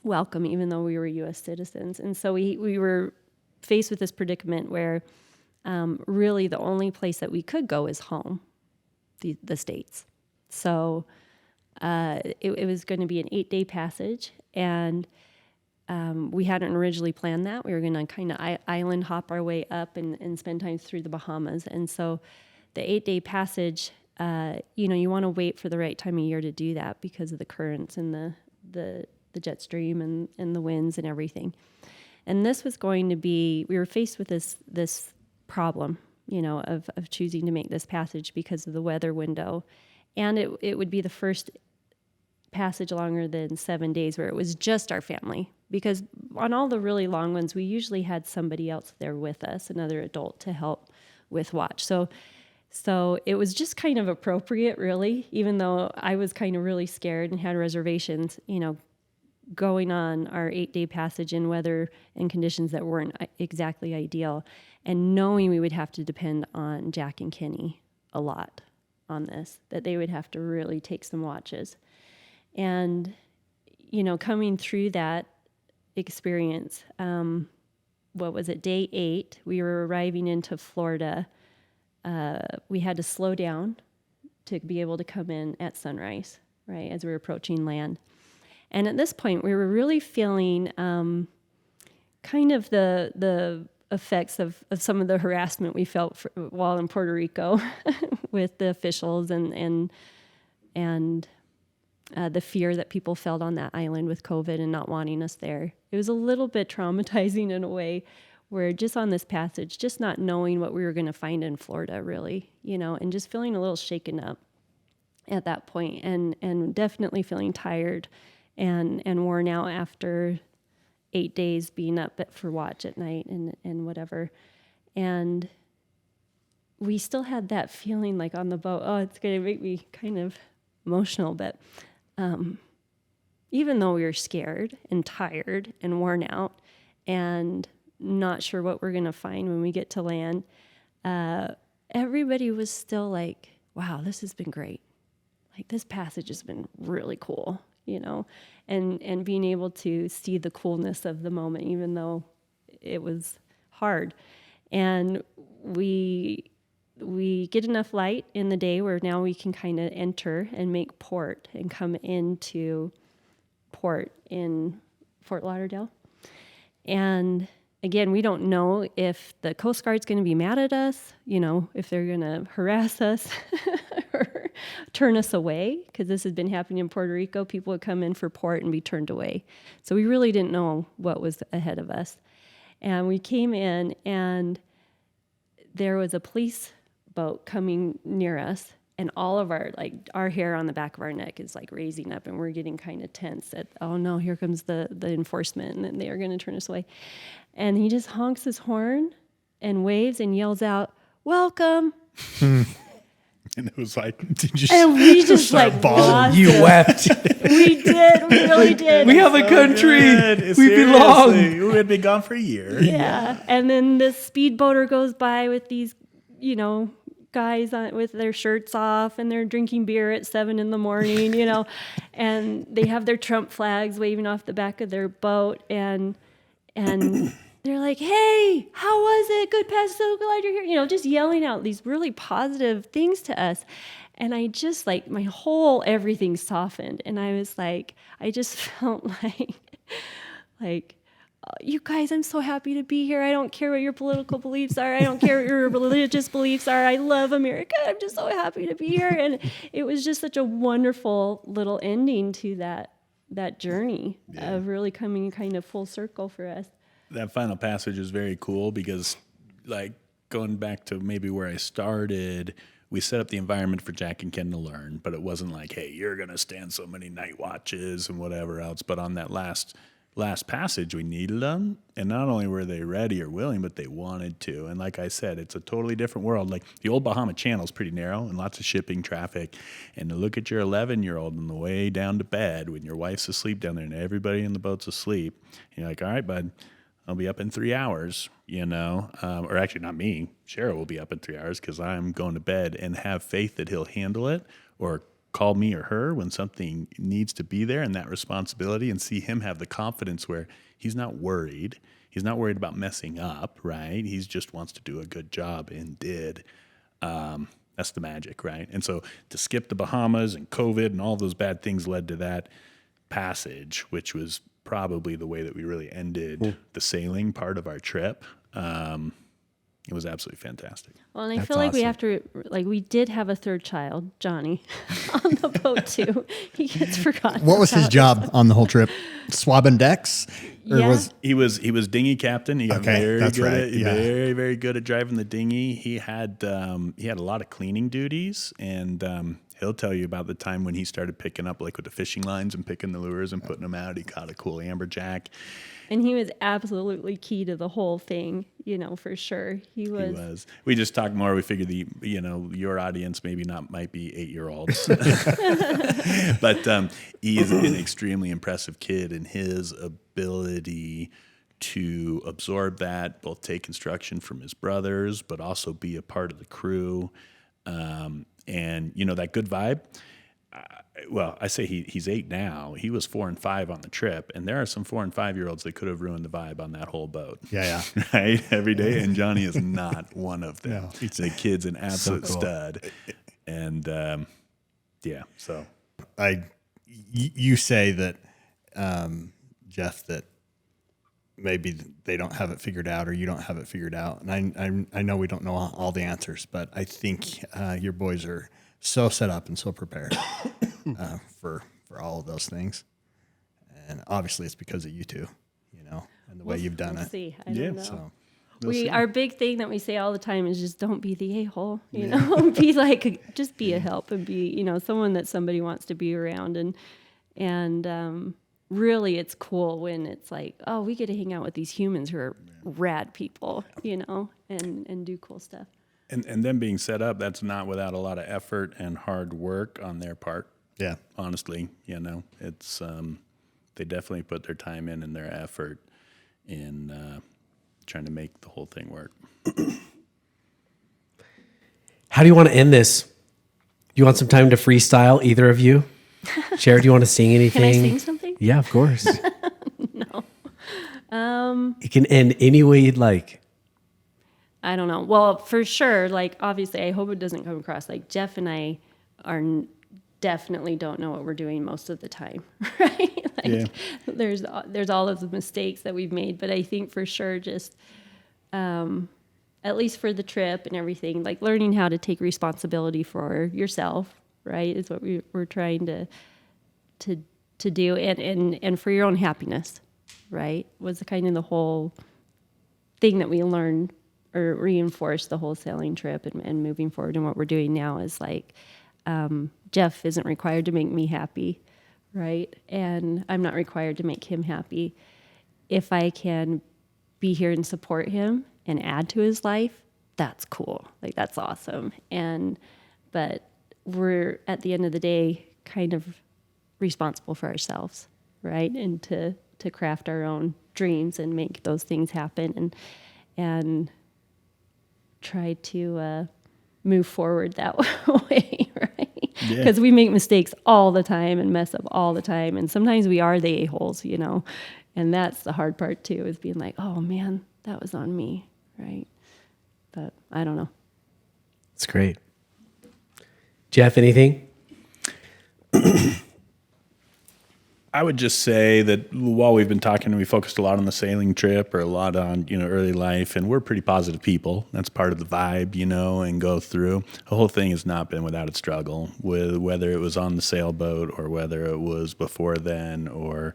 welcome, even though we were U.S. citizens. And so we were faced with this predicament where really the only place that we could go is home, the States. So it was going to be an 8-day passage, and we hadn't originally planned that. We were going to kind of island hop our way up and spend time through the Bahamas. And so the 8-day passage, you want to wait for the right time of year to do that because of the currents and the jet stream and the winds and everything. And this was going to be, we were faced with this problem, of choosing to make this passage because of the weather window. And it would be the first passage longer than 7 days where it was just our family. Because on all the really long ones, we usually had somebody else there with us, another adult, to help with watch. So it was just kind of appropriate, really, even though I was kind of really scared and had reservations, going on our 8-day passage in weather and conditions that weren't exactly ideal, and knowing we would have to depend on Jack and Kenny a lot on this, that they would have to really take some watches. And, coming through that experience, what was it, day 8, we were arriving into Florida. We had to slow down to be able to come in at sunrise, right, as we were approaching land. And at this point, we were really feeling kind of the effects of some of the harassment we felt while in Puerto Rico with the officials and the fear that people felt on that island with COVID and not wanting us there. It was a little bit traumatizing in a way, where just on this passage, just not knowing what we were going to find in Florida, really, and just feeling a little shaken up at that point, and definitely feeling tired and worn out after 8 days being up for watch at night and whatever. And we still had that feeling like on the boat, oh, it's going to make me kind of emotional, but even though we were scared and tired and worn out and not sure what we're going to find when we get to land, everybody was still like, wow, this has been great. Like, this passage has been really cool, and being able to see the coolness of the moment, even though it was hard. And we get enough light in the day where now we can kind of enter and make port and come into port in Fort Lauderdale. And again, we don't know if the Coast Guard's going to be mad at us, if they're going to harass us or turn us away, because this has been happening in Puerto Rico. People would come in for port and be turned away. So we really didn't know what was ahead of us. And we came in, and there was a police boat coming near us, and all of our hair on the back of our neck is like raising up, and we're getting kind of tense that, oh no, here comes the enforcement, and they are going to turn us away. And he just honks his horn and waves and yells out, "Welcome." And it was like, and we just like lost You it. wept. We did. We really did. We have a country. We belong. We would be gone for a year. Yeah. And then the speedboater goes by with these, guys with their shirts off, and they're drinking beer at 7 a.m, and they have their Trump flags waving off the back of their boat, and they're like, "Hey, how was it? Good pass, so glad you're here." Just yelling out these really positive things to us. And I just my whole everything softened, and I was like, I just felt like, you guys, I'm so happy to be here. I don't care what your political beliefs are. I don't care what your religious beliefs are. I love America. I'm just so happy to be here. And it was just such a wonderful little ending to that journey of really coming kind of full circle for us. That final passage is very cool because, going back to maybe where I started, we set up the environment for Jack and Ken to learn, but it wasn't like, hey, you're going to stand so many night watches and whatever else. But on that last passage, we needed them, and not only were they ready or willing, but they wanted to. And like I said, it's a totally different world. Like, the old Bahama Channel is pretty narrow and lots of shipping traffic, and to look at your 11-year-old on the way down to bed when your wife's asleep down there and everybody in the boat's asleep, you're like, all right, bud, I'll be up in 3 hours, or actually not me. Shera will be up in 3 hours because I'm going to bed, and have faith that he'll handle it, or call me or her when something needs to be there, and that responsibility, and see him have the confidence where he's not worried. He's not worried about messing up, right? He just wants to do a good job, and did. That's the magic, right? And so to skip the Bahamas and COVID and all those bad things led to that passage, which was probably the way that we really ended the sailing part of our trip. It was absolutely fantastic. Well, and I feel like we have to, we did have a third child, Johnny, on the boat too. He gets forgotten. What was his job on the whole trip? Swabbing decks? Or Yeah. He was dinghy captain. He got very Right. good at driving the dinghy. He had a lot of cleaning duties, and he'll tell you about the time when he started picking up with the fishing lines and picking the lures and putting them out. He caught a cool amberjack. And he was absolutely key to the whole thing, for sure. He was. We just talked more. We figured your audience might be 8-year-olds, but he is an extremely impressive kid, and his ability to absorb that, both take instruction from his brothers, but also be a part of the crew, and that good vibe. Well, I say he's 8 now. He was 4 and 5 on the trip, and there are some 4 and 5-year-olds that could have ruined the vibe on that whole boat. Yeah. Right, every day, and Johnny is not one of them. No. The kid's an absolute cool. stud, and So You say that, Jeff, that maybe they don't have it figured out, or you don't have it figured out, and I know we don't know all the answers, but I think your boys are so set up and so prepared for for all of those things. And obviously it's because of you two, and the way you've done we'll it. see. I don't know. So Our big thing that we say all the time is just don't be the a-hole, you know, just be a help and be, someone that somebody wants to be around. And really it's cool when it's like, oh, we get to hang out with these humans who are rad people, and do cool stuff. And them being set up, that's not without a lot of effort and hard work on their part. yeah, Honestly, it's they definitely put their time in and their effort in trying to make the whole thing work. How do you want to end this? You want some time to freestyle, either of you? Shera, do you want to sing anything? Can I sing something? Yeah, of course. No. You can end any way you'd like. I don't know. Well, for sure, obviously, I hope it doesn't come across like Jeff and I definitely don't know what we're doing most of the time, right? There's all of the mistakes that we've made, but I think for sure just at least for the trip and everything, learning how to take responsibility for yourself, right, is what we're trying to do, and for your own happiness, right, was kind of the whole thing that we learned or reinforced the whole sailing trip and moving forward. And what we're doing now is Jeff isn't required to make me happy, right? And I'm not required to make him happy. If I can be here and support him and add to his life, that's cool. That's awesome. But we're at the end of the day kind of responsible for ourselves, right? And to craft our own dreams and make those things happen and try to move forward that way, right? Because we make mistakes all the time and mess up all the time. And sometimes we are the a-holes, and that's the hard part too, is being like, oh man, that was on me, right? But I don't know. It's great. Jeff, anything? I would just say that while we've been talking, we focused a lot on the sailing trip or a lot on, early life, and we're pretty positive people. That's part of the vibe, and go through. The whole thing has not been without its struggle, with whether it was on the sailboat or whether it was before then or,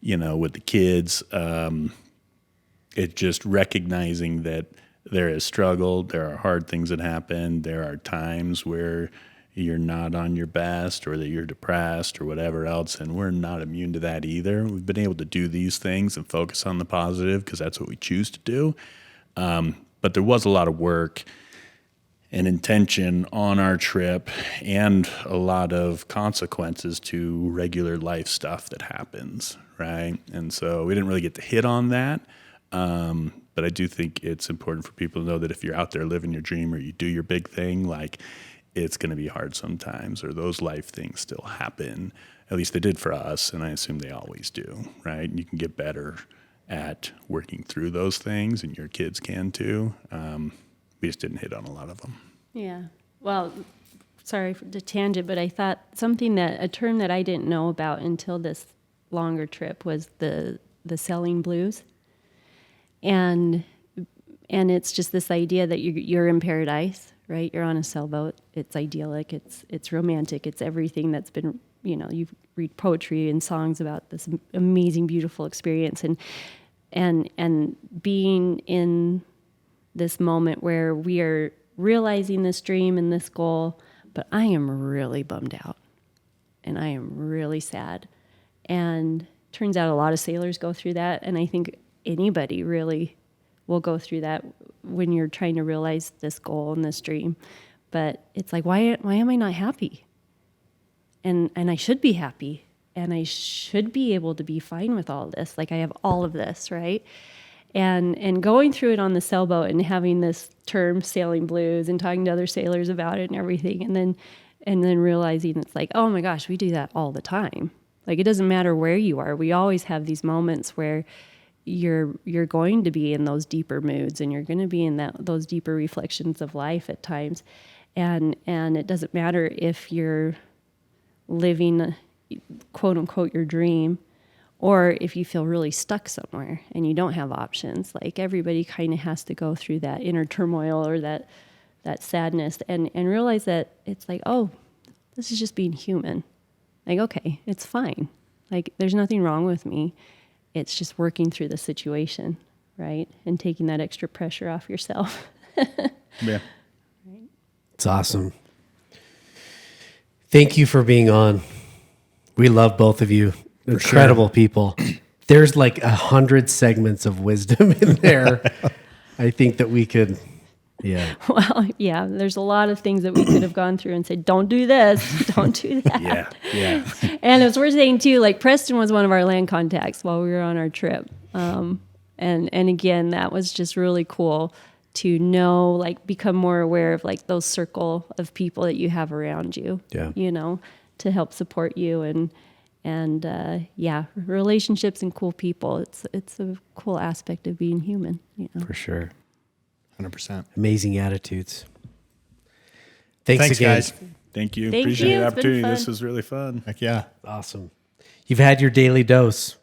with the kids. It's just recognizing that there is struggle, there are hard things that happen, there are times where you're not on your best or that you're depressed or whatever else, and we're not immune to that either. We've been able to do these things and focus on the positive because that's what we choose to do. But there was a lot of work and intention on our trip and a lot of consequences to regular life stuff that happens, right? And so we didn't really get to hit on that. But I do think it's important for people to know that if you're out there living your dream or you do your big thing, it's going to be hard sometimes, or those life things still happen. At least they did for us, and I assume they always do, right? And you can get better at working through those things, and your kids can too. We just didn't hit on a lot of them. Yeah. Well, sorry for the tangent, but I thought a term that I didn't know about until this longer trip was the sailing blues. And it's just this idea that you're in paradise, right? You're on a sailboat. It's idyllic. It's romantic. It's everything that's been, you read poetry and songs about this amazing, beautiful experience, and being in this moment where we are realizing this dream and this goal, but I am really bummed out, and I am really sad. And turns out a lot of sailors go through that, and I think anybody really will go through that when you're trying to realize this goal and this dream. But it's like, why am I not happy? And I should be happy, and I should be able to be fine with all this. I have all of this, right? And going through it on the sailboat and having this term sailing blues and talking to other sailors about it and everything, and then realizing it's like, oh my gosh, we do that all the time. It doesn't matter where you are. We always have these moments where you're going to be in those deeper moods, and you're going to be in those deeper reflections of life at times, and it doesn't matter if you're living quote unquote your dream, or if you feel really stuck somewhere and you don't have options. Everybody kind of has to go through that inner turmoil or that sadness, and realize that it's like, oh, this is just being human, like, okay, it's fine. Like, there's nothing wrong with me. It's just working through the situation, right? And taking that extra pressure off yourself. Yeah. It's awesome. Thank you for being on. We love both of you. Incredible people. There's like 100 segments of wisdom in there. I think that we could, yeah. Well, yeah, there's a lot of things that we could have gone through and said, don't do this, don't do that. Yeah. And as we're saying too, like Preston was one of our land contacts while we were on our trip. And again, that was just really cool to know, like, become more aware of like those circle of people that you have around you, Yeah. you know, to help support you and relationships and cool people. It's a cool aspect of being human, you know. For sure. 100%. Amazing attitudes. Thanks again. Guys. Thank you. Thank Appreciate you. the It's been opportunity. fun. This was really fun. Heck yeah. Awesome. You've had your daily dose.